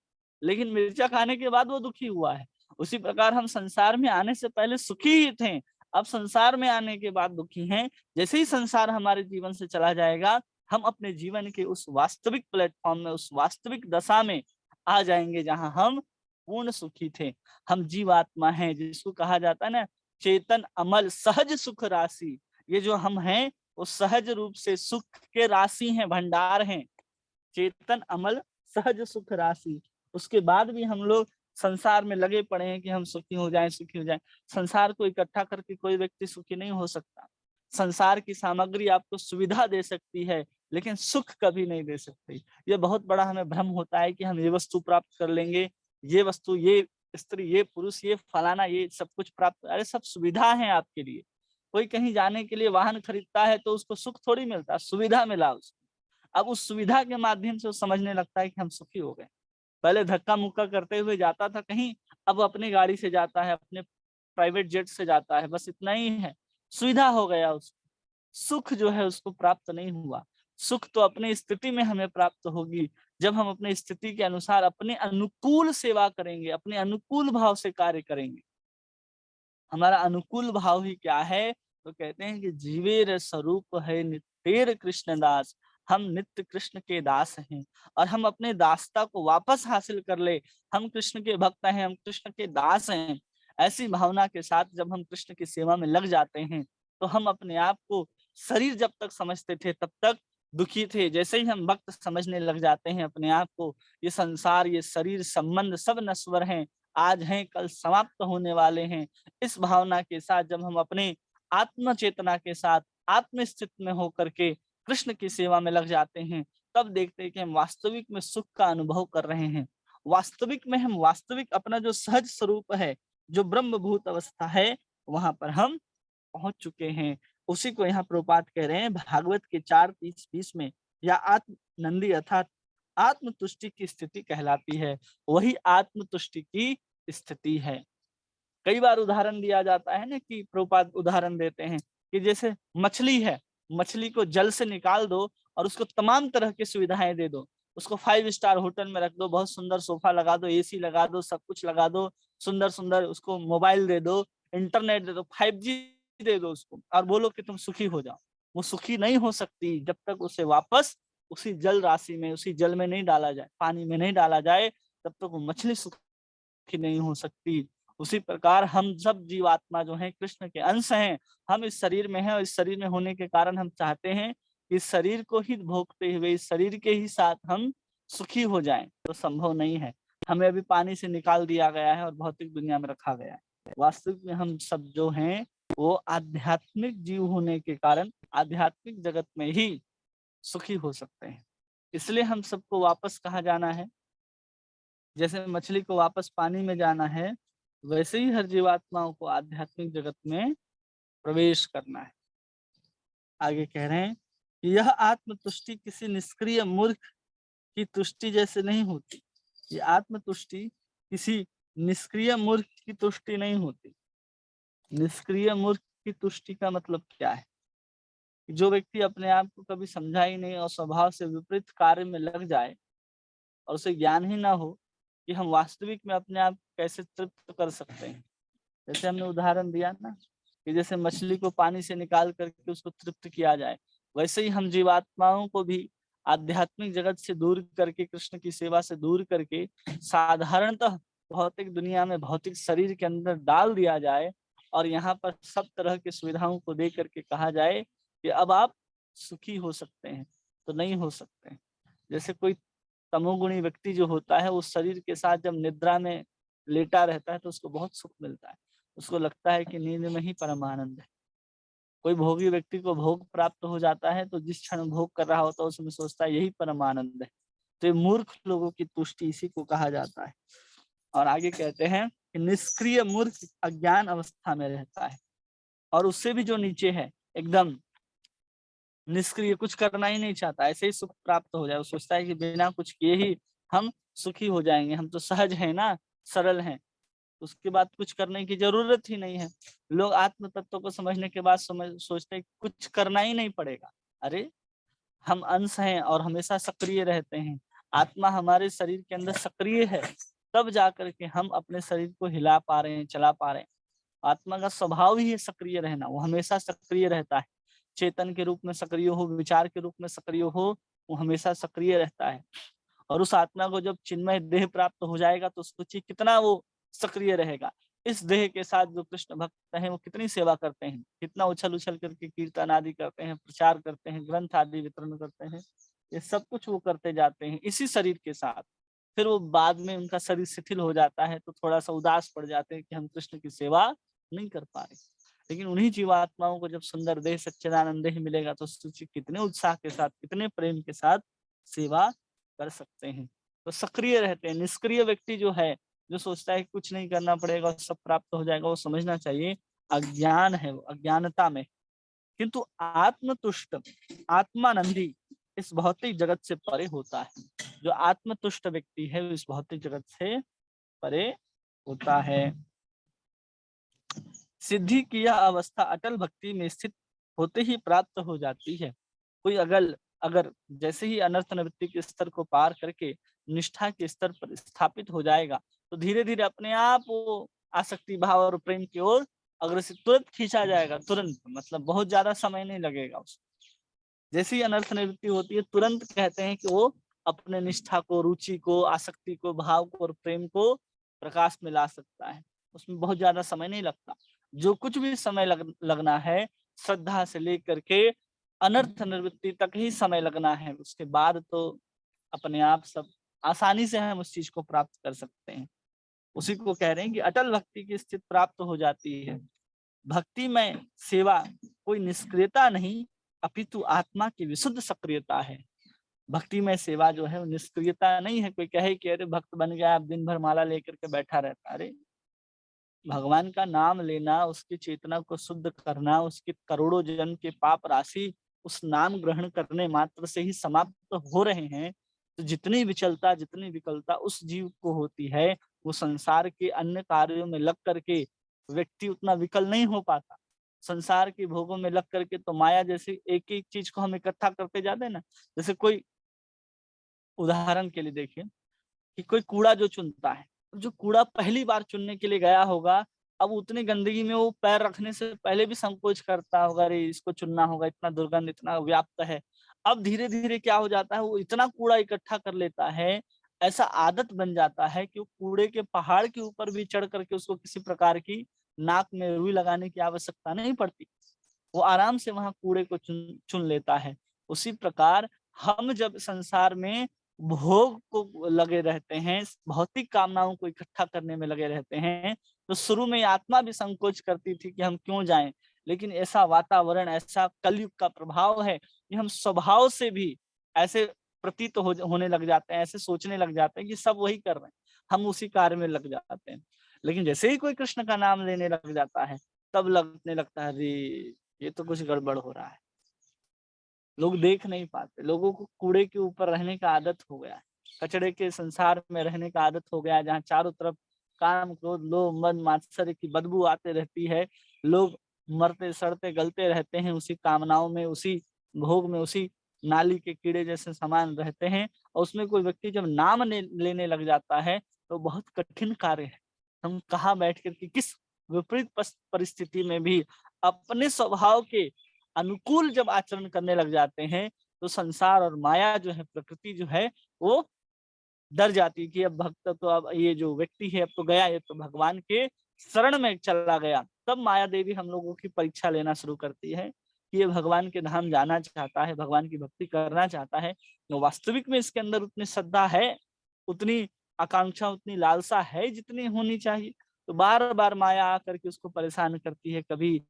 लेकिन मिर्चा खाने के बाद वो दुखी हुआ है। उसी प्रकार हम संसार में आने से पहले सुखी ही थे, अब संसार में आने के बाद दुखी हैं। जैसे ही संसार हमारे जीवन से चला जाएगा, हम अपने जीवन के उस वास्तविक प्लेटफॉर्म में, उस वास्तविक दशा में आ जाएंगे जहां हम पूर्ण सुखी थे। हम जीवात्मा हैं, जिसको कहा जाता है ना चेतन अमल सहज सुख राशि। ये जो हम हैं वो सहज रूप से सुख के राशि हैं, भंडार हैं, चेतन अमल सहज सुख राशि। उसके बाद भी हम लोग संसार में लगे पड़े हैं कि हम सुखी हो जाएं, सुखी हो जाएं। संसार को इकट्ठा करके कोई व्यक्ति सुखी नहीं हो सकता। संसार की सामग्री आपको सुविधा दे सकती है लेकिन सुख कभी नहीं दे सकती। ये बहुत बड़ा हमें भ्रम होता है कि हम ये वस्तु प्राप्त कर लेंगे, ये वस्तु, ये स्त्री, ये पुरुष, ये फलाना, ये सब कुछ प्राप्त, अरे सब सुविधा है आपके लिए। कोई कहीं जाने के लिए वाहन खरीदता है तो उसको सुख थोड़ी मिलता, सुविधा मिला उसको। अब उस सुविधा के माध्यम से वो समझने लगता है कि हम सुखी हो गए। पहले धक्का मुक्का करते हुए जाता था कहीं, अब अपनी गाड़ी से जाता है, अपने प्राइवेट जेट से जाता है, बस इतना ही है, सुविधा हो गया उसको। सुख जो है उसको प्राप्त नहीं हुआ। सुख तो अपनी स्थिति में हमें प्राप्त होगी, जब हम अपनी स्थिति के अनुसार अपने अनुकूल सेवा करेंगे, अपने अनुकूल भाव से कार्य करेंगे। हमारा अनुकूल भाव ही क्या है? तो कहते हैं कि जीवेर स्वरूप है नित्येर कृष्ण दास, हम नित्य कृष्ण के दास हैं और हम अपने दासता को वापस हासिल कर ले। हम कृष्ण के भक्त हैं, हम कृष्ण के दास हैं। ऐसी भावना के साथ जब हम कृष्ण की सेवा में लग जाते हैं तो हम अपने आप को शरीर जब तक समझते थे तब तक दुखी थे। जैसे ही हम भक्त समझने लग जाते हैं अपने आप को, ये संसार, ये शरीर, संबंध सब नश्वर हैं, आज हैं कल समाप्त होने वाले हैं। इस भावना के साथ जब हम अपने आत्म चेतना के साथ आत्मस्थित में होकर के कृष्ण की सेवा में लग जाते हैं, तब देखते हैं कि हम वास्तविक में सुख का अनुभव कर रहे हैं। वास्तविक में हम वास्तविक अपना जो सहज स्वरूप है, जो ब्रह्मभूत अवस्था है, वहां पर हम पहुंच चुके हैं। उसी को यहाँ प्रभुपाद कह रहे हैं भागवत के 4:30-20 में, या आत्म नंदी अर्थात आत्म तुष्टि की स्थिति कहलाती है। वही आत्म तुष्टि की स्थिति है। कई बार उदाहरण दिया जाता है ना, कि प्रभुपाद उदाहरण देते हैं कि जैसे मछली है, मछली को जल से निकाल दो और उसको तमाम तरह की सुविधाएं दे दो। उसको 5 स्टार होटल में रख दो, बहुत सुंदर सोफा लगा दो, एसी लगा दो, सब कुछ लगा दो, सुंदर सुंदर उसको मोबाइल दे दो, इंटरनेट दे दो, 5G दे दो उसको, और बोलो कि तुम सुखी हो जाओ। वो सुखी नहीं हो सकती जब तक उसे वापस उसी जल राशि में, उसी जल में नहीं डाला जाए, पानी में नहीं डाला जाए, तब तक वो मछली सुखी नहीं हो सकती। उसी प्रकार हम सब जीवात्मा जो हैं कृष्ण के अंश हैं। हम इस शरीर में हैं, और इस शरीर में होने के कारण हम चाहते हैं कि इस शरीर को ही भोगते हुए इस शरीर के ही साथ हम सुखी हो जाएं, तो संभव नहीं है। हमें अभी पानी से निकाल दिया गया है और भौतिक दुनिया में रखा गया है। वास्तविक में हम सब जो हैं वो आध्यात्मिक जीव होने के कारण आध्यात्मिक जगत में ही सुखी हो सकते हैं। इसलिए हम सबको वापस कहाँ जाना है? जैसे मछली को वापस पानी में जाना है, वैसे ही हर जीवात्माओं को आध्यात्मिक जगत में प्रवेश करना है। आगे कह रहे हैं कि यह आत्म तुष्टि किसी निष्क्रिय मूर्ख की तुष्टि जैसे नहीं होती। ये आत्म तुष्टि किसी निष्क्रिय मूर्ख की तुष्टि नहीं होती। निष्क्रिय मूर्ख की तुष्टि का मतलब क्या है? जो व्यक्ति अपने आप को कभी समझा ही नहीं और स्वभाव से विपरीत कार्य में लग जाए, और उसे ज्ञान ही ना हो कि हम वास्तविक में अपने आप को कैसे तृप्त कर सकते हैं। जैसे हमने उदाहरण दिया ना, कि जैसे मछली को पानी से निकाल करके उसको तृप्त किया जाए, वैसे ही हम जीवात्माओं को भी आध्यात्मिक जगत से दूर करके, कृष्ण की सेवा से दूर करके साधारणतः भौतिक दुनिया में भौतिक शरीर के अंदर डाल दिया जाए, और यहाँ पर सब तरह की सुविधाओं को दे करके कहा जाए कि अब आप सुखी हो सकते हैं, तो नहीं हो सकते हैं। जैसे कोई तमोगुणी व्यक्ति जो होता है, उस शरीर के साथ जब निद्रा में लेटा रहता है तो उसको बहुत सुख मिलता है। उसको लगता है कि नींद में ही परमानंद है। कोई भोगी व्यक्ति को भोग प्राप्त हो जाता है तो जिस क्षण भोग कर रहा होता है उसमें सोचता है यही परमानंद है। तो ये मूर्ख लोगों की तुष्टि इसी को कहा जाता है। और आगे कहते हैं कि निष्क्रिय मूर्ख अज्ञान अवस्था में रहता है, और उससे भी जो नीचे है एकदम निष्क्रिय, कुछ करना ही नहीं चाहता, ऐसे ही सुख प्राप्त हो जाए। वो सोचता है कि बिना कुछ किए ही हम सुखी हो जाएंगे, हम तो सहज हैं ना, सरल हैं, उसके बाद कुछ करने की जरूरत ही नहीं है। लोग आत्म तत्व को समझने के बाद सोचते हैं कुछ करना ही नहीं पड़ेगा। अरे, हम अंश हैं और हमेशा सक्रिय रहते हैं। आत्मा हमारे शरीर के अंदर सक्रिय है, तब जाकर के हम अपने शरीर को हिला पा रहे हैं, चला पा रहे हैं। आत्मा का स्वभाव ही है सक्रिय रहना, वो हमेशा सक्रिय रहता है। चेतन के रूप में सक्रिय हो, विचार के रूप में सक्रिय हो, वो हमेशा सक्रिय रहता है। और उस आत्मा को जब चिन्मय देह प्राप्त हो जाएगा तो सोचिए कितना वो सक्रिय रहेगा। इस देह के साथ जो कृष्ण भक्त हैं वो कितनी सेवा करते हैं, कितना उछल उछल करके कीर्तन आदि करते हैं, प्रचार करते हैं, ग्रंथ आदि वितरण करते हैं। ये सब कुछ वो करते जाते हैं इसी शरीर के साथ। फिर वो बाद में उनका शरीर शिथिल हो जाता है तो थोड़ा सा उदास पड़ जाते हैं कि हम कृष्ण की सेवा नहीं कर पा रहे। लेकिन उन्हीं जीवात्माओं को जब सुंदर देह सच्चिदानंद देह मिलेगा तो सोचिए कितने उत्साह के साथ, कितने प्रेम के साथ सेवा कर सकते हैं। तो सक्रिय रहते हैं। निष्क्रिय व्यक्ति जो है, जो सोचता है कि कुछ नहीं करना पड़ेगा और सब प्राप्त हो जाएगा, वो समझना चाहिए अज्ञान है, वो अज्ञानता में। किंतु आत्मतुष्ट, आत्मानंदी इस भौतिक जगत से परे होता है। जो आत्मतुष्ट व्यक्ति है वो इस भौतिक जगत से परे होता है। सिद्धि की यह अवस्था अटल भक्ति में स्थित होते ही प्राप्त हो जाती है। कोई अगर अगर जैसे ही अनर्थ निवृत्ति के स्तर को पार करके निष्ठा के स्तर पर स्थापित हो जाएगा तो धीरे धीरे अपने आप वो आसक्ति भाव और प्रेम की ओर अग्रसर तुरंत खींचा जाएगा। तुरंत मतलब बहुत ज्यादा समय नहीं लगेगा उसको। जैसी अनर्थ निवृत्ति होती है तुरंत कहते हैं कि वो अपने निष्ठा को, रुचि को, आसक्ति को, भाव को और प्रेम को प्रकाश में ला सकता है। उसमें बहुत ज्यादा समय नहीं लगता। जो कुछ भी समय लगना है, श्रद्धा से लेकर के अनर्थ निवृत्ति तक ही समय लगना है। उसके बाद तो अपने आप सब आसानी से हम उस चीज को प्राप्त कर सकते हैं। उसी को कह रहे हैं कि अटल भक्ति की स्थिति प्राप्त हो जाती है। भक्ति में सेवा कोई निष्क्रियता नहीं, अपितु आत्मा की विशुद्ध सक्रियता है। भक्ति में सेवा जो है वो निष्क्रियता नहीं है। कोई कहे कि अरे भक्त बन गया, आप दिन भर माला लेकर के बैठा रहता। अरे भगवान का नाम लेना, उसकी चेतना को शुद्ध करना, उसके करोड़ों जन्म के पाप राशि उस नाम ग्रहण करने मात्र से ही समाप्त हो रहे हैं। तो जितनी विचलता, जितनी विकलता उस जीव को होती है, वो संसार के अन्य कार्यों में लग करके व्यक्ति उतना विकल नहीं हो पाता। संसार के भोगों में लग करके तो माया जैसे एक एक चीज को हम इकट्ठा करते जाते हैं ना। जैसे कोई उदाहरण के लिए देखिए कि कोई कूड़ा जो चुनता है, जो कूड़ा पहली बार चुनने के लिए गया होगा, अब उतनी गंदगी में वो पैर रखने से पहले भी संकोच करता होगा, अरे इसको चुनना होगा, इतना दुर्गंध इतना व्याप्त है। अब धीरे धीरे क्या हो जाता है, वो इतना कूड़ा इकट्ठा कर लेता है, ऐसा आदत बन जाता है कि वो कूड़े के पहाड़ के ऊपर भी चढ़ करके उसको किसी प्रकार की नाक में रुई लगाने की आवश्यकता नहीं पड़ती। वो आराम से वहां कूड़े को चुन चुन लेता है। उसी प्रकार हम जब संसार में भोग को लगे रहते हैं, भौतिक कामनाओं को इकट्ठा करने में लगे रहते हैं, तो शुरू में आत्मा भी संकोच करती थी कि हम क्यों जाएं। लेकिन ऐसा वातावरण, ऐसा कलयुग का प्रभाव है कि हम स्वभाव से भी ऐसे प्रतीत होने लग जाते हैं, ऐसे सोचने लग जाते हैं कि सब वही कर रहे हैं, हम उसी कार्य में लग जाते हैं। लेकिन जैसे ही कोई कृष्ण का नाम लेने लग जाता है, तब लगने लगता है, अरे ये तो कुछ गड़बड़ हो रहा है। लोग देख नहीं पाते, लोगों को कूड़े के ऊपर रहने का आदत हो गया है, कचड़े के संसार में रहने का आदत हो गया है, जहाँ चारों तरफ काम, क्रोध, लोभ, मद, मात्सर्य की बदबू आते रहती है। लोग मरते सड़ते गलते रहते हैं उसी कामनाओं में, उसी भोग में, उसी नाली के कीड़े जैसे समान रहते हैं। और उसमें कोई व्यक्ति जब नाम लेने लग जाता है तो बहुत कठिन कार्य है। हम कहाँ बैठ कर के किस विपरीत परिस्थिति में भी अपने स्वभाव के अनुकूल जब आचरण करने लग जाते हैं, तो संसार और माया जो है, प्रकृति जो है, वो डर जाती है कि अब भक्त तो, अब ये जो व्यक्ति है अब तो गया, ये तो भगवान के शरण में चला गया। तब माया देवी हम लोगों की परीक्षा लेना शुरू करती है कि ये भगवान के धाम जाना चाहता है, भगवान की भक्ति करना चाहता है, तो वास्तविक में इसके अंदर उतनी श्रद्धा है, उतनी आकांक्षा, उतनी लालसा है जितनी होनी चाहिए। तो बार बार माया आकर के उसको परेशान करती है, कभी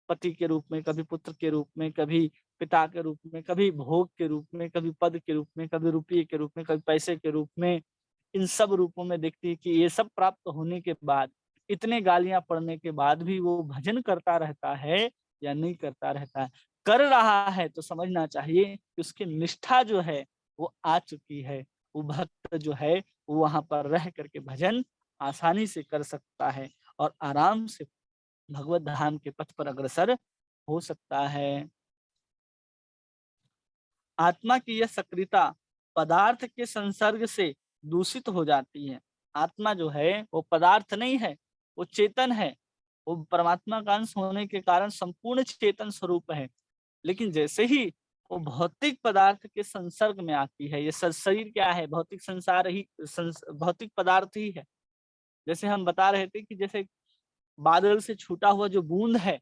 पति के रूप में, कभी पुत्र के रूप में, कभी पिता के रूप में, कभी भोग के रूप में, कभी पद के रूप में, कभी रुपये के रूप में, कभी पैसे के रूप में। इन सब रूपों में देखती है कि ये सब प्राप्त होने के बाद, इतने गालियां पड़ने के बाद भी वो भजन करता रहता है या नहीं करता रहता है। कर रहा है तो समझना चाहिए कि उसकी निष्ठा जो है वो आ चुकी है। वो भक्त जो है वो वहां पर रह करके भजन आसानी से कर सकता है और आराम से भगवत धाम के पथ पर अग्रसर हो सकता है। आत्मा की यह सक्रियता पदार्थ के संसर्ग से दूषित हो जाती है। आत्मा जो है वो पदार्थ नहीं है, वो चेतन है। वो परमात्मा का अंश होने के कारण संपूर्ण चेतन स्वरूप है। लेकिन जैसे ही वो भौतिक पदार्थ के संसर्ग में आती है, ये शरीर क्या है, भौतिक संसार ही, भौतिक पदार्थ ही है। जैसे हम बता रहे थे कि जैसे बादल से छूटा हुआ जो बूंद है,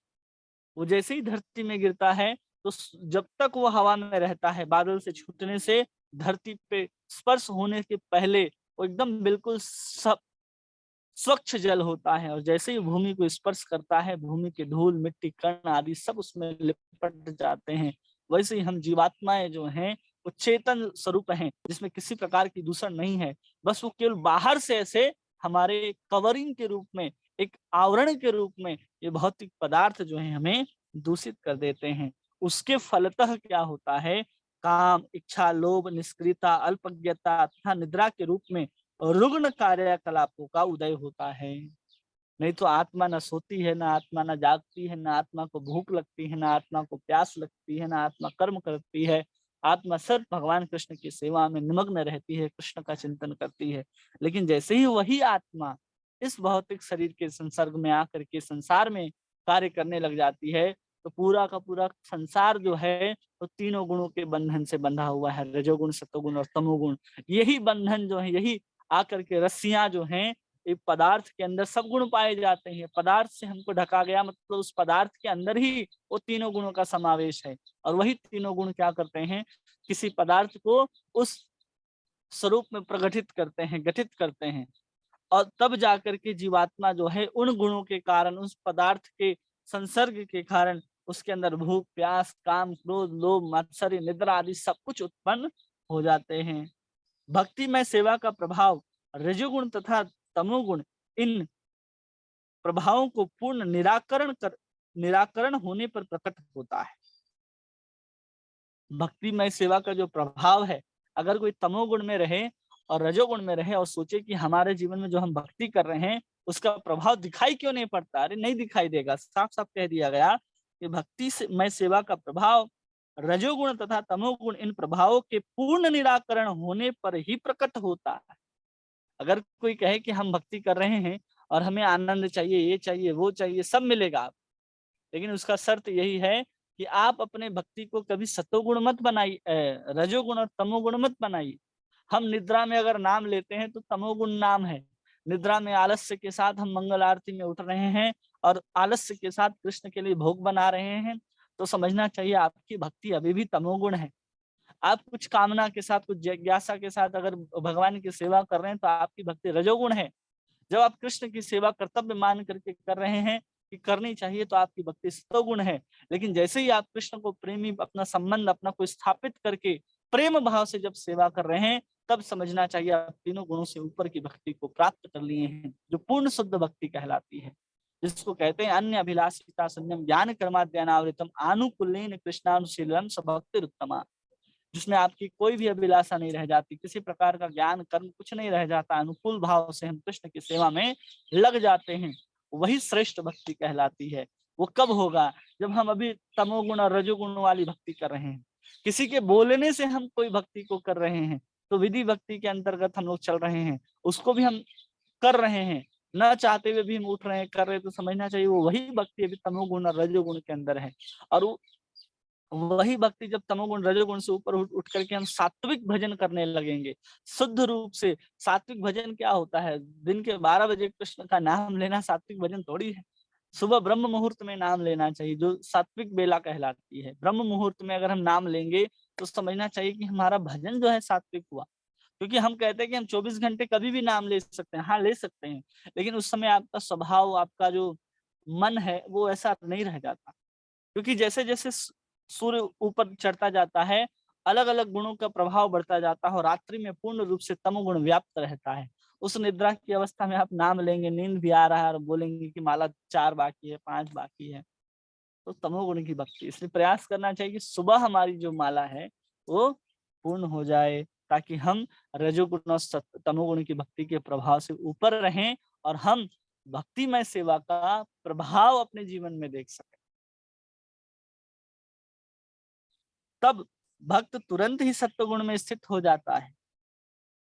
वो जैसे ही धरती में गिरता है, तो जब तक वो हवा में रहता है, बादल से छूटने से धरती पे स्पर्श होने के पहले वो एकदम बिल्कुल सब स्वच्छ जल होता है। और जैसे ही भूमि को स्पर्श करता है, भूमि के धूल, मिट्टी, कण आदि सब उसमें लिपट जाते हैं। वैसे ही हम जीवात्माएं जो हैं वो चेतन स्वरूप हैं, जिसमें किसी प्रकार की दूषण नहीं है। बस वो केवल बाहर से ऐसे हमारे कवरिंग के रूप में, एक आवरण के रूप में ये भौतिक पदार्थ जो है हमें दूषित कर देते हैं। उसके फलतः क्या होता है, काम, इच्छा, लोभ, निष्क्रियता, अल्पज्ञता तथा निद्रा के रूप में रुग्ण कार्यकलापों का उदय होता है। नहीं तो आत्मा न सोती है, ना आत्मा न जागती है, ना आत्मा को भूख लगती है, ना आत्मा को प्यास लगती है, ना आत्मा कर्म करती है। आत्मा सिर्फ भगवान कृष्ण की सेवा में निमग्न रहती है, कृष्ण का चिंतन करती है। लेकिन जैसे ही वही आत्मा इस भौतिक शरीर के संसर्ग में आकर के संसार में कार्य करने लग जाती है, तो पूरा का पूरा संसार जो है वो तीनों गुणों के बंधन से बंधा हुआ है, रजोगुण, सतोगुण और तमोगुण। यही बंधन जो है, यही आकर के रस्सियां जो हैं, एक पदार्थ के अंदर सब गुण पाए जाते हैं। पदार्थ से हमको ढका गया, मतलब उस पदार्थ के अंदर ही वो तीनों गुणों का समावेश है। और वही तीनों गुण क्या करते हैं, किसी पदार्थ को उस स्वरूप में प्रगठित करते हैं, गठित करते हैं। और तब जाकर के जीवात्मा जो है उन गुणों के कारण, उस पदार्थ के संसर्ग के कारण उसके अंदर भूख, प्यास, काम, क्रोध, लोभ, मात्सर्य, निद्रा आदि सब कुछ उत्पन्न हो जाते हैं। भक्ति में सेवा का प्रभाव रजोगुण तथा तमोगुण, इन प्रभावों को पूर्ण निराकरण होने पर प्रकट होता है। भक्तिमय सेवा का जो प्रभाव है, अगर कोई तमोगुण में रहे और रजोगुण में रहे और सोचे कि हमारे जीवन में जो हम भक्ति कर रहे हैं उसका प्रभाव दिखाई क्यों नहीं पड़ता, अरे नहीं दिखाई देगा। साफ साफ कह दिया गया कि भक्ति से मय सेवा का प्रभाव रजोगुण तथा तमोगुण, इन प्रभावों के पूर्ण निराकरण होने पर ही प्रकट होता है। अगर कोई कहे कि हम भक्ति कर रहे हैं और हमें आनंद चाहिए, ये चाहिए, वो चाहिए, सब मिलेगा, लेकिन उसका शर्त यही है कि आप अपने भक्ति को कभी सतोगुण मत बनाइए, रजोगुण और तमोगुण मत बनाइए। हम निद्रा में अगर नाम लेते हैं तो तमोगुण नाम है। निद्रा में आलस्य के साथ हम मंगल आरती में उठ रहे हैं और आलस्य के साथ कृष्ण के लिए भोग बना रहे हैं, तो समझना चाहिए आपकी भक्ति अभी भी तमोगुण है। आप कुछ कामना के साथ, कुछ जिज्ञासा के साथ अगर भगवान की सेवा कर रहे हैं तो आपकी भक्ति रजोगुण है। जब आप कृष्ण की सेवा कर्तव्य मान करके कर रहे हैं कि करनी चाहिए तो आपकी भक्ति सतोगुण है। लेकिन जैसे ही आप कृष्ण को प्रेमी, अपना संबंध अपना को स्थापित करके प्रेम भाव से जब सेवा कर रहे हैं, तब समझना चाहिए आप तीनों गुणों से ऊपर की भक्ति को प्राप्त कर लिए हैं, जो पूर्ण शुद्ध भक्ति कहलाती है, जिसको कहते हैं अन्य अभिलाषिता संयम ज्ञान कर्माद्यानावृतम आनुकूल्येन कृष्णानुशीलम भक्ति उत्तमा, जिसमें आपकी कोई भी अभिलाषा नहीं रह जाती, किसी प्रकार का ज्ञान कर्म कुछ नहीं रह जाता, अनुकूल भाव से हम कृष्ण की सेवा में लग जाते हैं, वही श्रेष्ठ भक्ति कहलाती है। वो कब होगा? जब हम अभी तमोगुण और रजोगुण वाली भक्ति कर रहे हैं, किसी के बोलने से हम कोई भक्ति को कर रहे हैं, तो विधि भक्ति के अंतर्गत हम लोग चल रहे हैं, उसको भी हम कर रहे हैं, न चाहते हुए भी हम उठ रहे हैं, कर रहे हैं, तो समझना चाहिए वो वही भक्ति अभी तमोगुण और रजोगुण के अंदर है। और वही भक्ति जब तमोगुण रजोगुण से ऊपर उठ करके हम सात्विक भजन करने लगेंगे, शुद्ध रूप से। सात्विक भजन क्या होता है? दिन के 12 बजे कृष्ण का नाम लेना सात्विक भजन थोड़ी है। सुबह ब्रह्म मुहूर्त में नाम लेना चाहिए, जो सात्विक बेला कहलाती है। ब्रह्म मुहूर्त में अगर हम नाम लेंगे तो समझना चाहिए कि हमारा भजन जो है सात्विक हुआ। क्योंकि हम कहते हैं कि हम 24 घंटे कभी भी नाम ले सकते हैं, हाँ ले सकते हैं, लेकिन उस समय आपका स्वभाव, आपका जो मन है वो ऐसा नहीं रह जाता। क्योंकि जैसे जैसे सूर्य ऊपर चढ़ता जाता है, अलग अलग गुणों का प्रभाव बढ़ता जाता है और रात्रि में पूर्ण रूप से तमोगुण व्याप्त रहता है। उस निद्रा की अवस्था में आप नाम लेंगे, नींद भी आ रहा है और बोलेंगे कि माला 4 बाकी है, 5 बाकी है, तो तमोगुण की भक्ति। इसलिए प्रयास करना चाहिए कि सुबह हमारी जो माला है वो पूर्ण हो जाए, ताकि हम रजोगुण और तमोगुण की भक्ति के प्रभाव से ऊपर रहें और हम भक्तिमय सेवा का प्रभाव अपने जीवन में देख सकें। तब भक्त तुरंत ही सत्वगुण में स्थित हो जाता है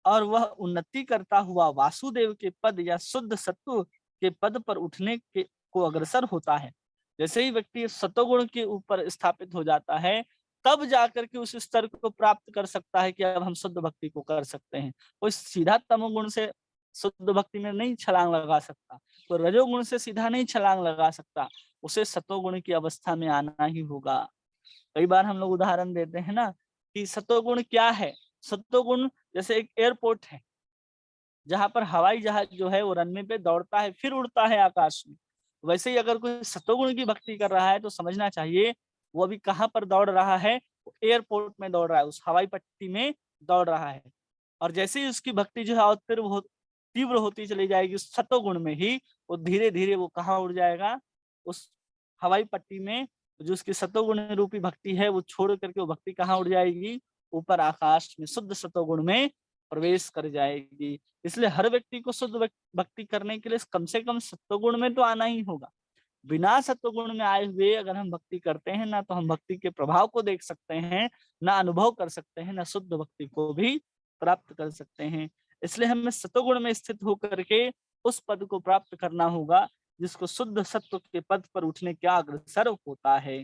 और वह उन्नति करता हुआ वासुदेव के पद या शुद्ध सत्व के पद पर उठने के को अग्रसर होता है। जैसे ही व्यक्ति सत्वगुण के ऊपर स्थापित हो जाता है, तब जाकर के उस स्तर को प्राप्त कर सकता है कि अब हम शुद्ध भक्ति को कर सकते हैं। कोई सीधा तमोगुण से शुद्ध भक्ति में नहीं छलांग लगा सकता, तो रजोगुण से सीधा नहीं छलांग लगा सकता, उसे सत्वगुण की अवस्था में आना ही होगा। कई बार हम लोग उदाहरण देते हैं ना कि सत्वगुण क्या है। सत्वगुण जैसे एक एयरपोर्ट है, जहां पर हवाई जहाज जो है वो रनवे पे दौड़ता है फिर उड़ता है आकाश में। वैसे ही अगर कोई सत्वगुण की भक्ति कर रहा है तो समझना चाहिए वो अभी कहाँ पर दौड़ रहा है, एयरपोर्ट में दौड़ रहा है, उस हवाई पट्टी में दौड़ रहा है। और जैसे ही उसकी भक्ति जो है और तीव्र होती चली जाएगी उस सत्वगुण में ही, वो धीरे धीरे वो कहाँ उड़ जाएगा, उस हवाई पट्टी में। जो उसकी सत्वगुण रूपी भक्ति है वो छोड़ करके वो भक्ति कहाँ उड़ जाएगी, ऊपर आकाश में शुद्ध सत्वगुण में प्रवेश कर जाएगी। इसलिए हर व्यक्ति को शुद्ध भक्ति करने के लिए कम से कम सत्वगुण में तो आना ही होगा। बिना सत्वगुण में आए हुए अगर हम भक्ति करते हैं ना, तो हम भक्ति के प्रभाव को देख सकते हैं, ना अनुभव कर सकते हैं, ना शुद्ध भक्ति को भी प्राप्त कर सकते हैं। इसलिए हमें सत्वगुण में स्थित होकर के उस पद को प्राप्त करना होगा जिसको शुद्ध सत्व के पद पर उठने का अग्रसर होता है।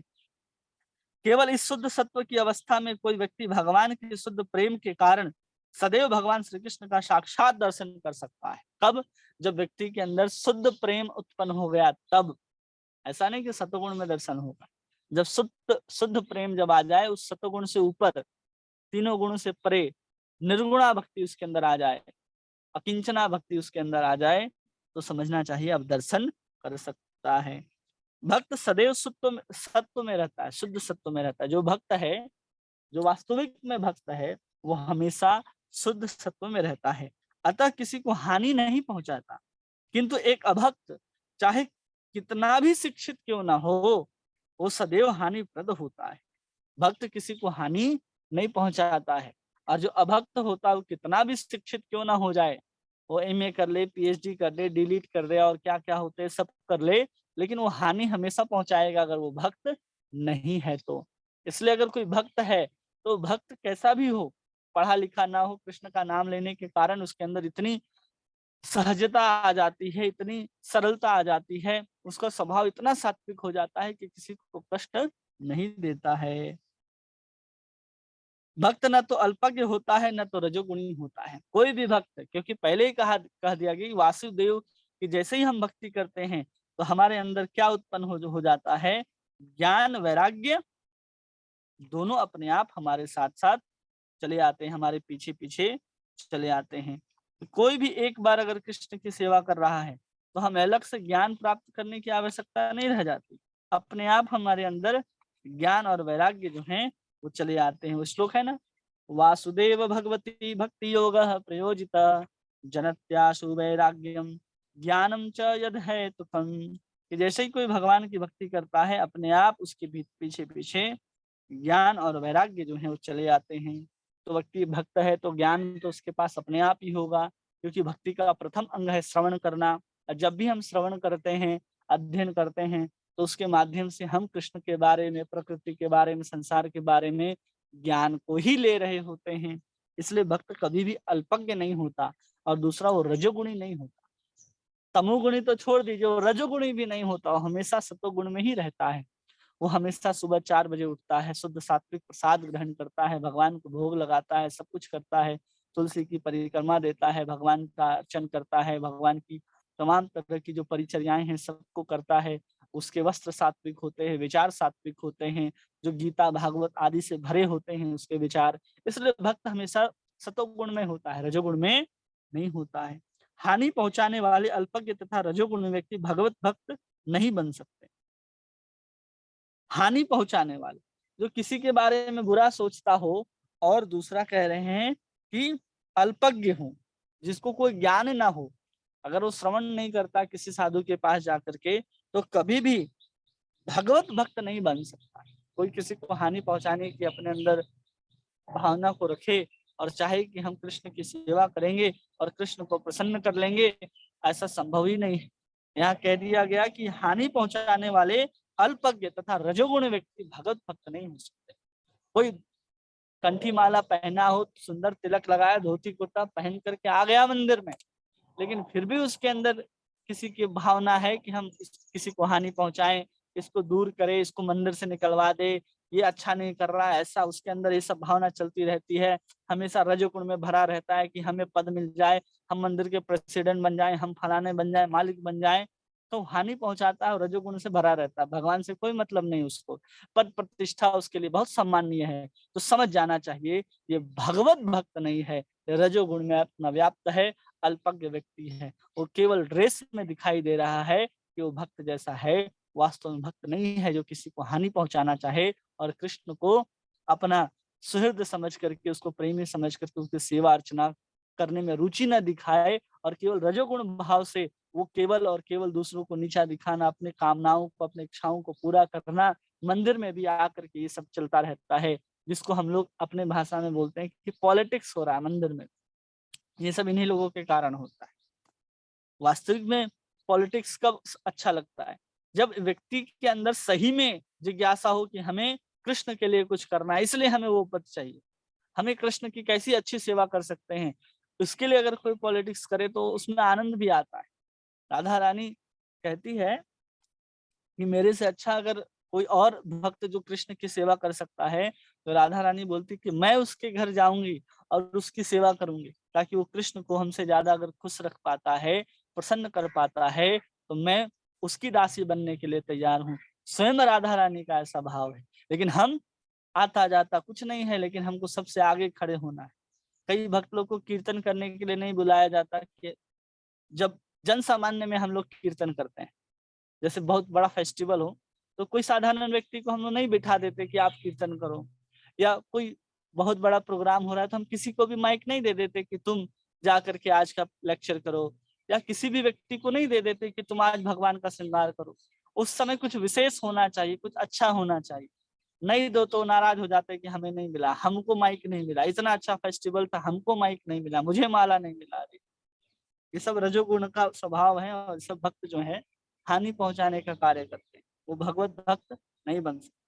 केवल इस शुद्ध सत्व की अवस्था में कोई व्यक्ति भगवान के शुद्ध प्रेम के कारण सदैव भगवान श्री कृष्ण का साक्षात दर्शन कर सकता है। कब? जब व्यक्ति के अंदर शुद्ध प्रेम उत्पन्न हो गया तब। ऐसा नहीं कि सत्वगुण में दर्शन होगा। जब शुद्ध शुद्ध प्रेम जब आ जाए, उस सत्वगुण से ऊपर, तीनों गुणों से परे निर्गुणा भक्ति उसके अंदर आ जाए, अकिंचना भक्ति उसके अंदर आ जाए तो समझना चाहिए अब दर्शन कर सकता है। भक्त सदैव सत्व में रहता है, शुद्ध सत्व में रहता है। जो भक्त है, जो वास्तविक में भक्त है, वो हमेशा शुद्ध सत्व में रहता है, अतः किसी को हानि नहीं पहुंचाता। किंतु एक अभक्त चाहे कितना भी शिक्षित क्यों ना हो, वो सदैव हानिप्रद होता है। भक्त किसी को हानि नहीं पहुंचाता है, और जो अभक्त होता है वो कितना भी शिक्षित क्यों ना हो जाए, वो एमए कर ले, पीएचडी कर ले, डीलीट कर ले और क्या क्या होते हैं सब कर ले, लेकिन वो हानि हमेशा पहुंचाएगा अगर वो भक्त नहीं है तो। इसलिए अगर कोई भक्त है तो भक्त कैसा भी हो, पढ़ा लिखा ना हो, कृष्ण का नाम लेने के कारण उसके अंदर इतनी सहजता आ जाती है, इतनी सरलता आ जाती है, उसका स्वभाव इतना सात्विक हो जाता है कि किसी को कष्ट नहीं देता है। भक्त न तो अल्पज्ञ होता है न तो रजोगुणी होता है, कोई भी भक्त, क्योंकि पहले ही कह दिया गया कि वासुदेव कि जैसे ही हम भक्ति करते हैं तो हमारे अंदर क्या उत्पन्न हो जाता है, ज्ञान वैराग्य दोनों अपने आप हमारे साथ साथ चले आते हैं, हमारे पीछे पीछे चले आते हैं। तो कोई भी एक बार अगर कृष्ण की सेवा कर रहा है तो हमें अलग से ज्ञान प्राप्त करने की आवश्यकता नहीं रह जाती, अपने आप हमारे अंदर ज्ञान और वैराग्य जो है वो चले आते हैं। वो श्लोक है ना, वासुदेव भगवती भक्ति योग प्रयोजिता जनत्याशु वैराग्यम ज्ञानम च यद है तुफम, कि जैसे ही कोई भगवान की भक्ति करता है अपने आप उसके पीछे पीछे ज्ञान और वैराग्य जो है वो चले आते हैं। तो व्यक्ति भक्त है तो ज्ञान तो उसके पास अपने आप ही होगा, क्योंकि भक्ति का प्रथम अंग है श्रवण करना। और जब भी हम श्रवण करते हैं, अध्ययन करते हैं, तो उसके माध्यम से हम कृष्ण के बारे में, प्रकृति के बारे में, संसार के बारे में ज्ञान को ही ले रहे होते हैं। इसलिए भक्त कभी भी अल्पज्ञ नहीं होता, और दूसरा वो रजोगुणी नहीं होता। तमोगुणी तो छोड़ दीजिए, वो रजोगुणी भी नहीं होता, वो हमेशा सतोगुण में ही रहता है। वो हमेशा सुबह 4 बजे उठता है, शुद्ध सात्विक प्रसाद ग्रहण करता है, भगवान को भोग लगाता है, सब कुछ करता है, तुलसी की परिक्रमा देता है, भगवान का अर्चन करता है, भगवान की तमाम तरह की जो परिचर्याएं हैं सबको करता है। उसके वस्त्र सात्विक होते हैं, विचार सात्विक होते हैं, जो गीता भागवत आदि से भरे होते हैं उसके विचार। इसलिए भक्त हमेशा सतोगुण में होता है, रजोगुण में नहीं होता है। हानि पहुंचाने वाले अल्पज्ञ तथा रजोगुण व्यक्ति भगवत भक्त नहीं बन सकते। हानि पहुंचाने वाले, जो किसी के बारे में बुरा सोचता हो, और दूसरा कह रहे हैं कि अल्पज्ञ हो, जिसको कोई ज्ञान ना हो, अगर वो श्रवण नहीं करता किसी साधु के पास जाकर के, तो कभी भी भगवत भक्त नहीं बन सकता। कोई किसी को हानि पहुंचाने की अपने अंदर भावना को रखे और चाहे कि हम कृष्ण की सेवा करेंगे और कृष्ण को प्रसन्न कर लेंगे, ऐसा संभव ही नहीं है। यहाँ कह दिया गया कि हानि पहुंचाने वाले अल्पज्ञ तथा रजोगुण व्यक्ति भगवत भक्त नहीं हो सकते। कोई कंठी माला पहना हो, सुंदर तिलक लगाया, धोती कुर्ता पहन करके आ गया मंदिर में, लेकिन फिर भी उसके अंदर किसी की भावना है कि हम किसी को हानि पहुंचाएं, इसको दूर करें, इसको मंदिर से निकलवा दे, ये अच्छा नहीं कर रहा है, ऐसा उसके अंदर ये सब भावना चलती रहती है। हमेशा रजोगुण में भरा रहता है कि हमें पद मिल जाए, हम मंदिर के प्रेसिडेंट बन जाएं, हम फलाने बन जाएं, मालिक बन जाएं, तो हानि पहुंचाता है और रजोगुण से भरा रहता है। भगवान से कोई मतलब नहीं उसको, पद प्रतिष्ठा उसके लिए बहुत सम्माननीय है, तो समझ जाना चाहिए ये भगवत भक्त नहीं है, रजोगुण में अपना व्याप्त है, अल्पज्ञ व्यक्ति है। वो केवल ड्रेस में दिखाई दे रहा है कि वो भक्त जैसा है, वास्तव में भक्त नहीं है, जो किसी को हानि पहुंचाना चाहे और कृष्ण को अपना सुहृद समझ करके, उसको प्रेमी समझ करके उसकी सेवा अर्चना करने में रुचि न दिखाए, और केवल रजोगुण भाव से वो केवल और केवल दूसरों को नीचा दिखाना, अपने कामनाओं को, अपने इच्छाओं को पूरा करना, मंदिर में भी आकर के ये सब चलता रहता है, जिसको हम लोग अपने भाषा में बोलते हैं कि पॉलिटिक्स हो रहा है मंदिर में। ये सब इन्हीं लोगों के कारण होता है। वास्तविक में पॉलिटिक्स कब अच्छा लगता है, जब व्यक्ति के अंदर सही में जिज्ञासा हो कि हमें कृष्ण के लिए कुछ करना है, इसलिए हमें वो पद चाहिए, हमें कृष्ण की कैसी अच्छी सेवा कर सकते हैं, उसके लिए अगर कोई पॉलिटिक्स करे तो उसमें आनंद भी आता है। राधा रानी कहती है कि मेरे से अच्छा अगर कोई और भक्त जो कृष्ण की सेवा कर सकता है, तो राधा रानी बोलती कि मैं उसके घर जाऊंगी और उसकी सेवा करूंगी, ताकि वो कृष्ण को हमसे ज्यादा अगर खुश रख पाता है, प्रसन्न कर पाता है, तो मैं उसकी दासी बनने के लिए तैयार हूँ। स्वयं राधा रानी का ऐसा भाव है। लेकिन हम आता जाता कुछ नहीं है, लेकिन हमको सबसे आगे खड़े होना है। कई भक्त लोग को कीर्तन करने के लिए नहीं बुलाया जाता कि जब जन सामान्य में हम लोग कीर्तन करते हैं, जैसे बहुत बड़ा फेस्टिवल हो, तो कोई साधारण व्यक्ति को हम लोग नहीं बिठा देते कि आप कीर्तन करो, या कोई बहुत बड़ा प्रोग्राम हो रहा है तो हम किसी को भी माइक नहीं दे देते कि तुम जा करके आज का लेक्चर करो, या किसी भी व्यक्ति को नहीं दे देते कि तुम आज भगवान का श्रृंगार करो। उस समय कुछ विशेष होना चाहिए, कुछ अच्छा होना चाहिए। नहीं दो तो नाराज हो जाते कि हमें नहीं मिला, हमको माइक नहीं मिला, इतना अच्छा फेस्टिवल था हमको माइक नहीं मिला, मुझे माला नहीं मिला। अरे ये सब रजोगुण का स्वभाव है, और सब भक्त जो है हानि पहुंचाने का कार्य करते हैं, वो भगवत भक्त नहीं बन सकते।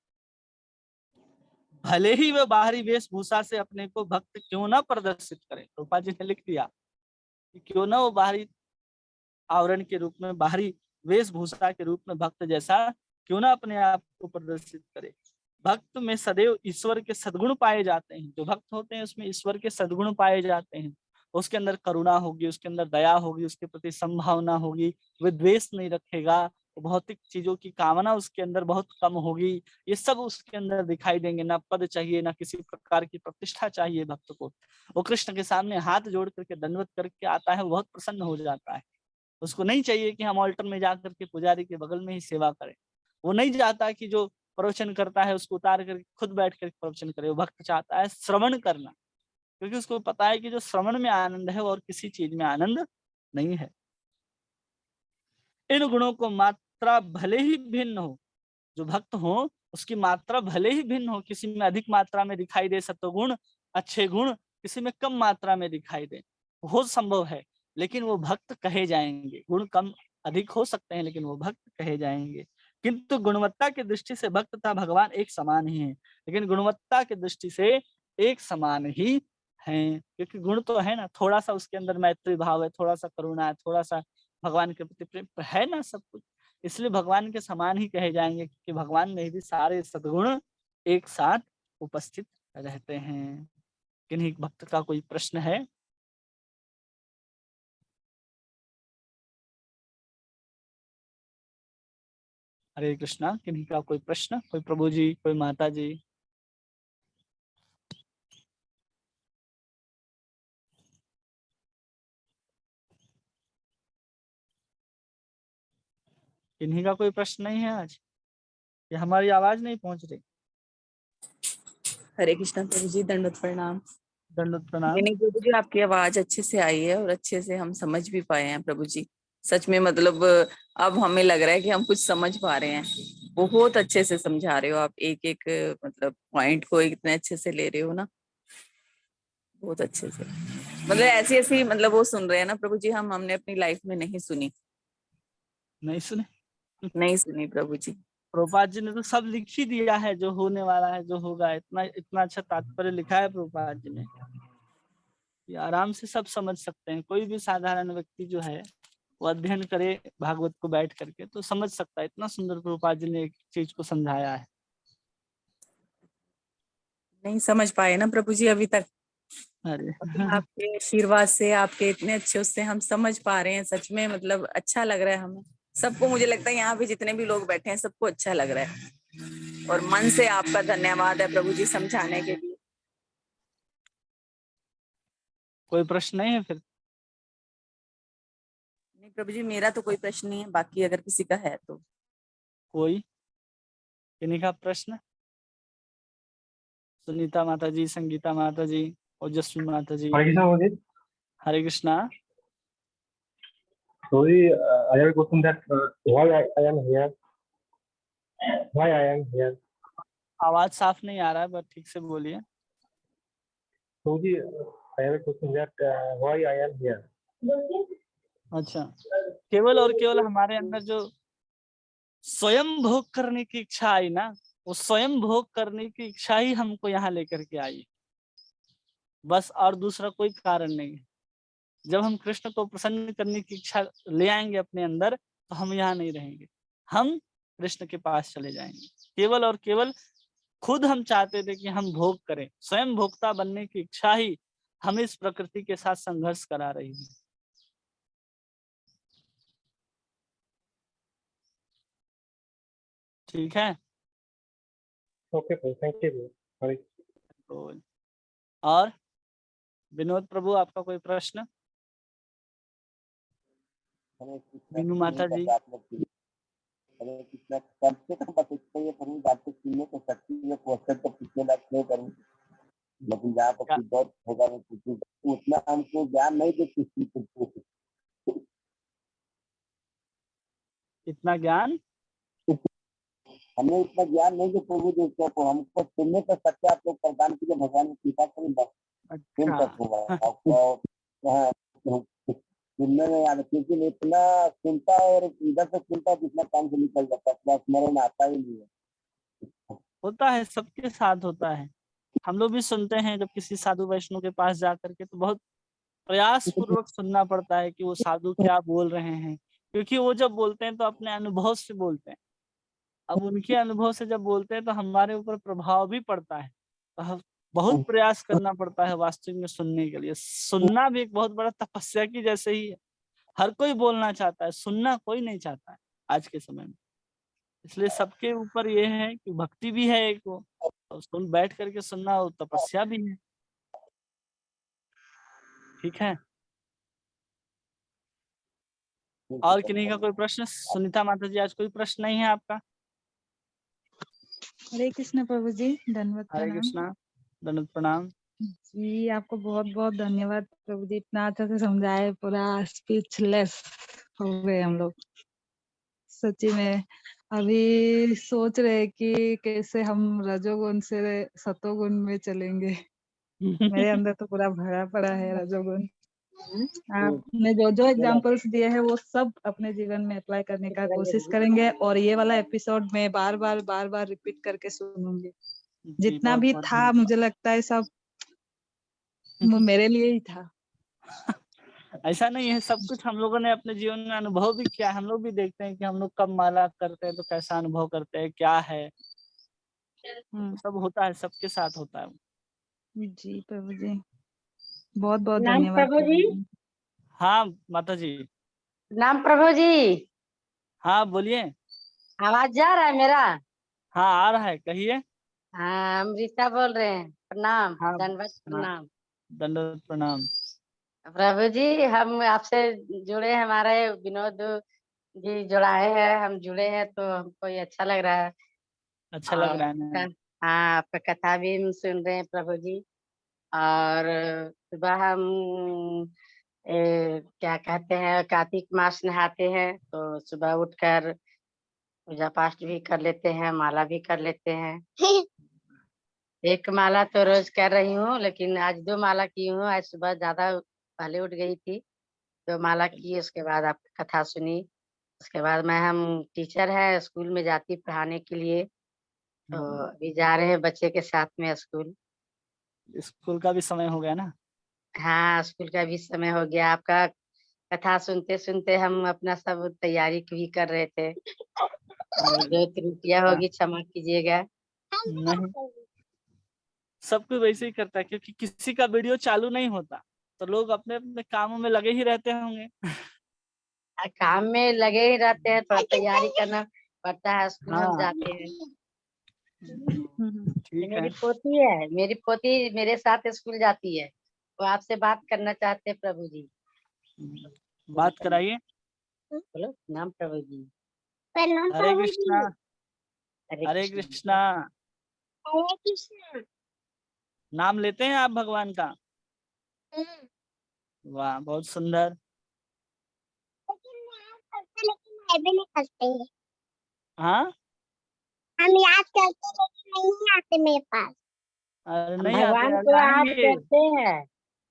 भले ही वह बाहरी वेशभूषा से अपने को भक्त क्यों ना प्रदर्शित करे, रूपा जी ने लिख दिया कि क्यों ना वो बाहरी आवरण के रूप में, बाहरी वेशभूषा के रूप में भक्त जैसा क्यों ना अपने आप को प्रदर्शित करे। भक्त में सदैव ईश्वर के सद्गुण पाए जाते हैं। जो भक्त होते हैं उसमें ईश्वर के सद्गुण पाए जाते हैं। उसके अंदर करुणा होगी, उसके अंदर दया होगी, उसके प्रति संभावना होगी, वह द्वेष नहीं रखेगा, भौतिक चीजों की कामना उसके अंदर बहुत कम होगी। ये सब उसके अंदर दिखाई देंगे। ना पद चाहिए, ना किसी प्रकार की प्रतिष्ठा चाहिए भक्त को। वो कृष्ण के सामने हाथ जोड़ करके दंडवत करके आता है, वो बहुत प्रसन्न हो जाता है। उसको नहीं चाहिए कि हम ऑल्टर में जाकर के पुजारी के बगल में ही सेवा करें। वो नहीं चाहता कि जो प्रवचन करता है उसको उतार कर खुद बैठ कर प्रवचन करे। वो भक्त चाहता है श्रवण करना, क्योंकि उसको पता है कि जो श्रवण में आनंद है और किसी चीज में आनंद नहीं है। इन गुणों को मात्रा भले ही भिन्न हो, जो भक्त हो उसकी मात्रा भले ही भिन्न हो, किसी में अधिक मात्रा में दिखाई दे सत्वगुण, अच्छे गुण, किसी में कम मात्रा में दिखाई दे, वो संभव है, लेकिन वो भक्त कहे जाएंगे। गुण कम अधिक हो सकते हैं लेकिन वो भक्त कहे जाएंगे। किंतु गुणवत्ता की दृष्टि से भक्त तथा भगवान एक समान ही है। लेकिन गुणवत्ता की दृष्टि से एक समान ही हैं, क्योंकि गुण तो है ना, थोड़ा सा उसके अंदर मैत्री भाव है, थोड़ा सा करुणा है, थोड़ा सा भगवान के प्रति प्रेम है ना, सब कुछ। इसलिए भगवान के समान ही कहे जाएंगे, क्योंकि भगवान में भी सारे सद्गुण एक साथ उपस्थित रहते हैं। किन्हीं भक्त का कोई प्रश्न है? हरे कृष्णा। किन्हीं का कोई प्रश्न? कोई प्रभु जी, कोई माता जी? किन्हीं का कोई प्रश्न नहीं है आज? ये हमारी आवाज नहीं पहुंच रही?
हरे कृष्णा प्रभु जी, दंडवत प्रणाम।
दंडवत प्रणाम।
नहीं प्रभु जी, आपकी आवाज अच्छे से आई है और अच्छे से हम समझ भी पाए हैं प्रभु जी। सच में मतलब अब हमें लग रहा है कि हम कुछ समझ पा रहे हैं। बहुत अच्छे से समझा रहे हो आप, एक एक मतलब पॉइंट को इतने अच्छे से ले रहे हो ना, बहुत अच्छे से। मतलब ऐसी ऐसी मतलब वो सुन रहे हैं ना प्रभु जी, हमने अपनी लाइफ में नहीं सुनी।
नहीं सुने?
नहीं सुनी प्रभु जी।
प्रभुपाद जी ने तो सब लिख ही दिया है, जो होने वाला है, जो होगा। इतना इतना अच्छा तात्पर्य लिखा है प्रभुपाद जी ने, ये आराम से सब समझ सकते हैं। कोई भी साधारण व्यक्ति जो है वो अध्ययन करे भागवत को बैठ करके तो समझ सकता है। इतना सुंदर प्रभुपाद जी ने एक चीज को समझाया है।
नहीं समझ पाए ना प्रभु जी अभी तक।
अरे
आपके आशीर्वाद से, आपके इतने अच्छे उससे हम समझ पा रहे हैं। सच में मतलब अच्छा लग रहा है हमें सबको। मुझे लगता है यहाँ पे जितने भी लोग बैठे हैं सबको अच्छा लग रहा है, और मन से आपका धन्यवाद है प्रभु जी समझाने के लिए।
कोई प्रश्न नहीं है फिर?
नहीं प्रभु जी, मेरा तो कोई प्रश्न नहीं है, बाकी अगर किसी का है तो।
कोई किन्हीं का प्रश्न? सुनीता माता जी, संगीता माता जी, ओजस्वी माता जी।
हरे Krishna Modi.
Hare Krishna.
Sorry, I have a question that why I am here? Why I am here?
आवाज साफ नहीं आ रहा है, बस ठीक से बोलिए।
Sorry, I have a question that why I am here?
अच्छा, केवल और केवल हमारे अंदर जो स्वयं भोग करने की इच्छा आई ना, वो स्वयं भोग करने की इच्छा ही हमको यहाँ लेकर के आई, बस। और दूसरा कोई कारण नहीं है। जब हम कृष्ण को प्रसन्न करने की इच्छा ले आएंगे अपने अंदर, तो हम यहाँ नहीं रहेंगे, हम कृष्ण के पास चले जाएंगे। केवल और केवल खुद हम चाहते थे कि हम भोग करें, स्वयं भोक्ता बनने की इच्छा ही हमें इस प्रकृति के साथ संघर्ष करा रही है। ठीक है?
Okay, thank you. Hare
तो और विनोद प्रभु, आपका कोई प्रश्न? मीनू माता जी,
हरे कृष्णा, कम से कम बस इतना ये प्रभु बातें सुनने को सकती है, क्वेश्चन तो पूछने लायक नहीं करूँ, लेकिन जहाँ पर
क्या?
कुछ डाउट होगा मैं पूछूंगा, उतना हमको ज्ञान नहीं दे किसी को।
इतना ज्ञान
हमें इतना ज्ञान नहीं दे प्रभु जी को, हमको सुनने का सच्चा आप लोग प्रदान कीजिए, भगवान की कृपा करें, बस सुन
अच्छा।
सकूंगा और हाँ, सुनने में याद, क्योंकि मैं इतना सुनता और इधर से सुनता जितना काम से निकल जाता है, बस स्मरण आता ही नहीं है।
होता है, सबके साथ होता है। हम लोग भी सुनते हैं जब किसी साधु वैष्णव के पास जा करके, तो बहुत प्रयास पूर्वक सुनना पड़ता है कि वो साधु क्या बोल रहे हैं, क्योंकि वो जब बोलते हैं तो अपने अनुभव से बोलते हैं। अब उनके अनुभव से जब बोलते हैं तो हमारे ऊपर प्रभाव भी पड़ता है, तो बहुत प्रयास करना पड़ता है वास्तविक में सुनने के लिए। सुनना भी एक बहुत बड़ा तपस्या की जैसे ही है। हर कोई बोलना चाहता है, सुनना कोई नहीं चाहता है आज के समय में। इसलिए सबके ऊपर ये है कि भक्ति भी है एक वो, और सुन बैठ करके सुनना वो तपस्या भी है। ठीक है, और किन्हीं का कोई प्रश्न? सुनीता माता जी, आज कोई प्रश्न नहीं है आपका?
हरे कृष्ण प्रभु जी, धन्यवाद
हरे
प्रणाम
कृष्णा, दंडवत प्रणाम।
जी। आपको बहुत बहुत धन्यवाद प्रभु जी, इतना अच्छा से समझाए, पूरा स्पीचलेस हो गए हम लोग सच्ची में। अभी सोच रहे कि कैसे हम रजोगुण से सतोगुण में चलेंगे। मेरे अंदर तो पूरा भरा पड़ा है रजोगुण। आपने जो जो एग्जांपल्स दिए हैं वो सब अपने जीवन में अप्लाई करने का कोशिश करेंगे, और ये वाला एपिसोड में बार बार रिपीट करके सुनूंगी।
जी,
जितना
बहुत
भी
बहुत
था मुझे लगता है सब वो मेरे लिए ही था।
ऐसा नहीं है, सब कुछ हम लोगों ने अपने जीवन में अनुभव भी किया है। हम लोग भी देखते हैं कि हम लोग कब माला करते हैं तो कैसा अनुभव करते हैं, क्या है, तो सब होता है, सबके साथ होता है।
जी प्रभु जी, बहुत बहुत
नाम
धन्यवाद
प्रभु जी,
हाँ माता जी।
नाम प्रभु जी,
हाँ बोलिए।
आवाज जा रहा है मेरा?
हाँ आ रहा है, कहिए।
हाँ, हम रीता बोल रहे हैं। प्रणाम,
हाँ
दंडवत
हाँ,
प्रणाम।
दंडवत प्रणाम।
प्रभु जी, हम आपसे जुड़े, हमारे विनोद जी जुड़ाए हैं, हम जुड़े हैं तो हमको ये अच्छा लग रहा है।
अच्छा लग
और
रहा है ना?
हाँ, आपका कथा भी हम सुन रहे हैं प्रभु जी। और सुबह हम क्या कहते हैं, कार्तिक मास नहाते हैं तो सुबह उठकर पूजा पाठ भी कर लेते हैं, माला भी कर लेते हैं। एक माला तो रोज कर रही हूँ, लेकिन आज 2 माला की हूँ। आज सुबह ज्यादा पहले उठ गई थी, 2 माला की, उसके बाद आपकी कथा सुनी। उसके बाद हम टीचर है, स्कूल में जाती पढ़ाने के लिए, तो अभी जा रहे हैं बच्चे के साथ में स्कूल।
स्कूल का भी समय हो गया ना?
हाँ, स्कूल का भी समय हो गया। आपका कथा सुनते सुनते हम अपना सब तैयारी भी कर रहे थे। जो त्रुटियां होगी क्षमा कीजिएगा।
नहीं, सब कोई वैसे ही करता है, क्योंकि किसी का वीडियो चालू नहीं होता तो लोग अपने अपने कामों में लगे ही रहते होंगे।
काम में लगे ही रहते हैं, थोड़ा तैयारी करना पड़ता है, स्कूल हम
हाँ
जाते हैं।
ठीक है।
मेरी पोती मेरे साथ स्कूल जाती है, वो आपसे बात करना चाहते हैं प्रभु जी।
बात कराइए।
बोलो, नाम प्रभु जी।
हरे कृष्णा,
हरे
हरे
कृष्ण।
कृष्णा।
हरे कृष्ण।
नाम लेते हैं आप भगवान का? वाह, बहुत सुंदर।
लेकिन नहीं करते हैं।
हाँ,
हम याद करते लेकिन नहीं आते मेरे पास।
अरे
हम
नहीं आते,
भगवान
आज
को याद
आएंगे।
करते हैं,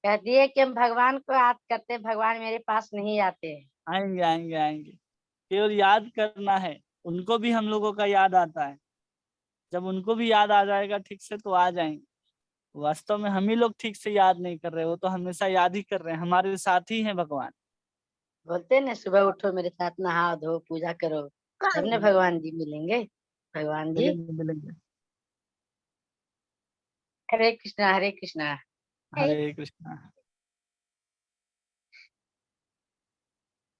कह दिए कि हम भगवान को याद करते, भगवान मेरे पास नहीं आते हैं।
आएंगे आएंगे आएंगे, केवल याद करना है। उनको भी हम लोगों का याद आता है। जब उनको भी याद आ जाएगा ठीक से तो आ जाएंगे। वास्तव में हम ही लोग ठीक से याद नहीं कर रहे, वो तो हमेशा याद ही कर रहे हैं, हमारे साथ ही है भगवान।
बोलते हैं ना, सुबह उठो मेरे साथ, नहाओ धो पूजा करो, तब ने भगवान जी मिलेंगे। भगवान जी।
मिलेंगे मिलेंगे।
हरे कृष्णा, हरे कृष्णा।
हरे कृष्णा।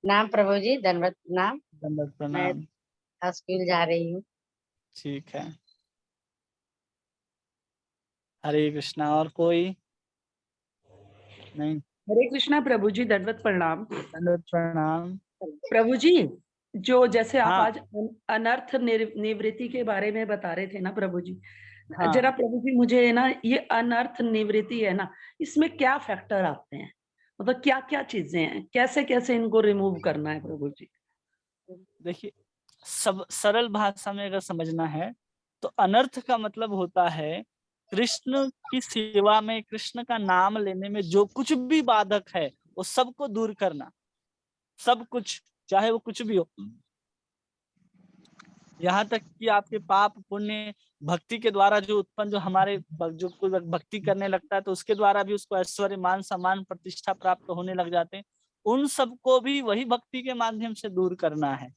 नाम प्रभु जी, धन्यवाद नाम।
दंडवत
मैं
प्रणाम।
स्कूल जा रही हूँ।
ठीक है। हरे कृष्णा। और कोई? नहीं।
हरे कृष्णा प्रभु जी, दंडवत प्रणाम।
दंडवत प्रणाम।
प्रभु जी, जो जैसे आप
हाँ
आज अनर्थ निवृत्ति के बारे में बता रहे थे ना प्रभु जी,
हाँ।
जरा प्रभु जी मुझे ना ये अनर्थ निवृत्ति है ना, इसमें क्या फैक्टर आते हैं, मतलब क्या क्या चीजें हैं, कैसे कैसे इनको रिमूव करना है प्रभु जी?
देखिए, सब सरल भाषा में अगर समझना है तो अनर्थ का मतलब होता है कृष्ण की सेवा में, कृष्ण का नाम लेने में जो कुछ भी बाधक है वो सबको दूर करना। सब कुछ, चाहे वो कुछ भी हो, यहाँ तक कि आपके पाप पुण्य भक्ति के द्वारा जो उत्पन्न, जो हमारे जो कोई भक्ति करने लगता है तो उसके द्वारा भी उसको ऐश्वर्य, मान सम्मान, प्रतिष्ठा प्राप्त होने लग जाते हैं, उन सबको भी वही भक्ति के माध्यम से दूर करना है।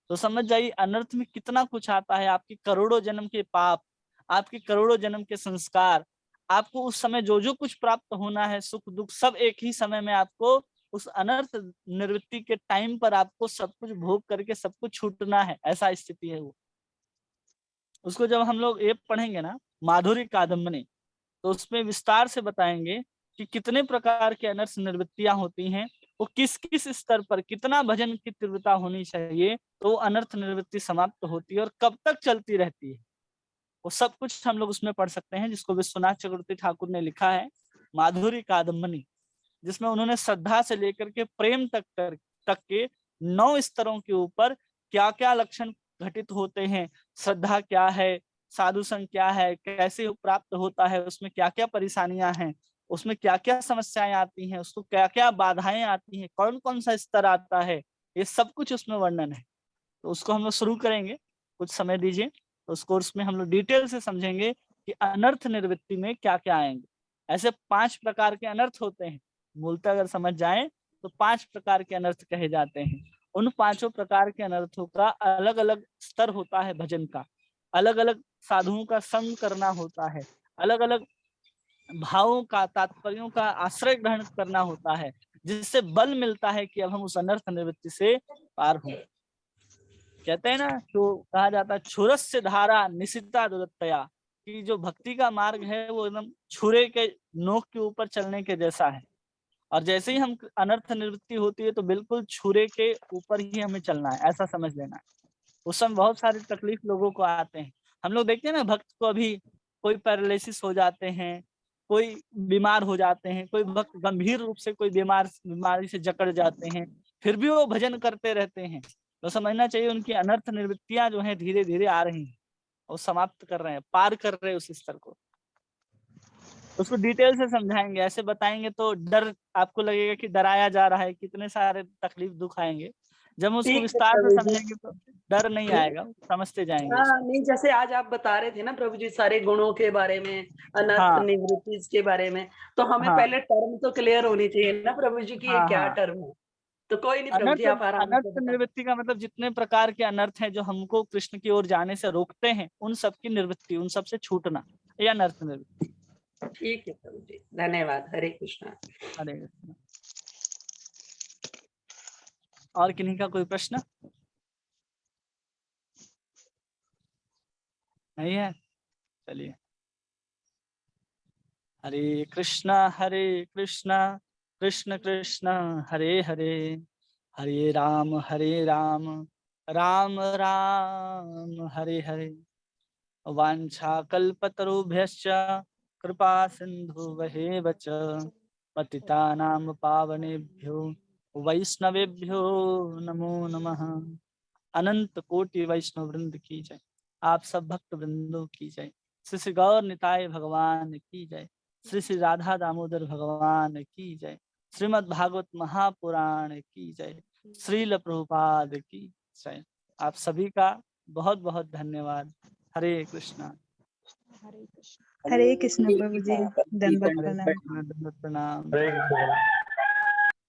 तो समझ जाइए अनर्थ में कितना कुछ आता है। आपकी करोड़ों जन्म के पाप, आपके करोड़ों जन्म के संस्कार, आपको उस समय जो जो कुछ प्राप्त होना है, सुख दुख, सब एक ही समय में आपको उस अनर्थ निवृत्ति के टाइम पर आपको सब कुछ भोग करके सब कुछ छूटना है। ऐसा स्थिति है वो। उसको जब हम लोग ये पढ़ेंगे ना माधुर्य कादम्बनी, तो उसमें विस्तार से बताएंगे कि कितने प्रकार के अनर्थ निवृत्तियां होती हैं, वो किस किस स्तर पर कितना भजन की तीव्रता होनी चाहिए तो वो अनर्थ निवृत्ति समाप्त होती है और कब तक चलती रहती है, वो सब कुछ हम लोग उसमें पढ़ सकते हैं। जिसको विश्वनाथ चक्रवर्ती ठाकुर ने लिखा है माधुर्य कादम्बनी, जिसमें उन्होंने श्रद्धा से लेकर के प्रेम तक के 9 स्तरों के ऊपर क्या क्या लक्षण घटित होते हैं, श्रद्धा क्या है, साधु संग क्या है, कैसे प्राप्त होता है, उसमें क्या क्या परेशानियां हैं, उसमें क्या क्या समस्याएं आती हैं, उसको क्या क्या बाधाएं आती हैं, कौन कौन सा स्तर आता है, ये सब कुछ उसमें वर्णन है। तो उसको हम लोग शुरू करेंगे, कुछ समय दीजिए। तो उस कोर्स में हम लोग डिटेल से समझेंगे कि अनर्थ निवृत्ति में क्या क्या आएंगे। ऐसे 5 प्रकार के अनर्थ होते हैं, मूलतः अगर समझ जाएं तो 5 प्रकार के अनर्थ कहे जाते हैं। उन 5 प्रकार के अनर्थों का अलग अलग स्तर होता है भजन का, अलग अलग साधुओं का संग करना होता है, अलग अलग भावों का, तात्पर्यों का आश्रय ग्रहण करना होता है, जिससे बल मिलता है कि अब हम उस अनर्थ निवृत्ति से पार हों। कहते हैं ना, तो कहा जाता है छुरस्य धारा निशिता दुरत्तया, कि जो भक्ति का मार्ग है वो एकदम छुरे के नोक के ऊपर चलने के जैसा है। और जैसे ही हम अनर्थ निवृत्ति होती है तो बिल्कुल छुरे के ऊपर ही हमें चलना है, ऐसा समझ लेना है। उस समय बहुत सारी तकलीफ लोगों को आते हैं। हम लोग देखते हैं ना, भक्त को अभी कोई पैरालिसिस हो जाते हैं, कोई बीमार हो जाते हैं, कोई भक्त गंभीर रूप से कोई बीमारी से जकड़ जाते हैं, फिर भी वो भजन करते रहते हैं। तो समझना चाहिए उनकी अनर्थ निवृत्तियां जो है धीरे धीरे आ रही हैं और समाप्त कर रहे हैं, पार कर रहे हैं उस स्तर को। उसको डिटेल से समझाएंगे, ऐसे बताएंगे तो डर, आपको लगेगा कि डराया जा रहा है, कितने सारे तकलीफ दुख आएंगे। जब हम उसको
ठीक है
विस्तार से
प्रभु जी।
समझेंगे तो डर नहीं आएगा, समझते जाएंगे
हाँ,
उसको।
नहीं जैसे आज आप बता रहे थे ना प्रभु जी सारे गुणों के बारे में, अनर्थ
हाँ
निवृत्ति के बारे में, तो हमें
हाँ
पहले टर्म तो क्लियर होनी चाहिए ना प्रभु जी की ये
हाँ
क्या
हाँ।
टर्म है। तो कोई नहीं प्रभु जी,
अनर्थ
आप आराम
अनर्थ
से बता।
निवृत्ति का मतलब जितने प्रकार के अनर्थ हैं जो हमको कृष्ण की ओर जाने से रोकते हैं, उन सब की निवृत्ति, उन सब से छूटना, ये अनर्थ निवृत्ति।
ठीक है प्रभु जी, धन्यवाद। हरे कृष्णा।
हरे कृष्ण। और किन्हीं का कोई प्रश्न नहीं है? चलिए। हरे कृष्णा कृष्ण कृष्ण हरे हरे, हरे राम राम राम हरे हरे। वाञ्छाकल्पतरुभ्यश्च कृपा सिन्धुभ्येव च पतितानां पावनेभ्यो वैष्णवेभ्यो नमो नमः। अनंत कोटि वैष्णव वृंद की जय। आप सब भक्त वृंदों की जय। श्री श्री गौर निताय भगवान की जय। श्री श्री राधा दामोदर भगवान की जय। श्रीमद् भागवत महापुराण की जय। श्रील प्रभुपाद की जय। आप सभी का बहुत बहुत धन्यवाद। हरे कृष्णा।
हरे कृष्ण प्रभु जी, दंडवत
हरे
प्रणाम।
कृष्णा, दंडवत प्रणाम।
हरे कृष्ण।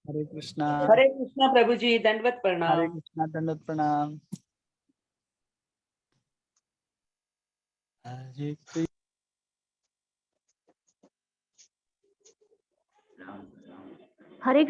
हरे कृष्णा।
हरे कृष्णा प्रभु जी, दंडवत
हरे
प्रणाम।
कृष्णा, दंडवत प्रणाम। हरे कृष्ण।
हरे कृष्ण।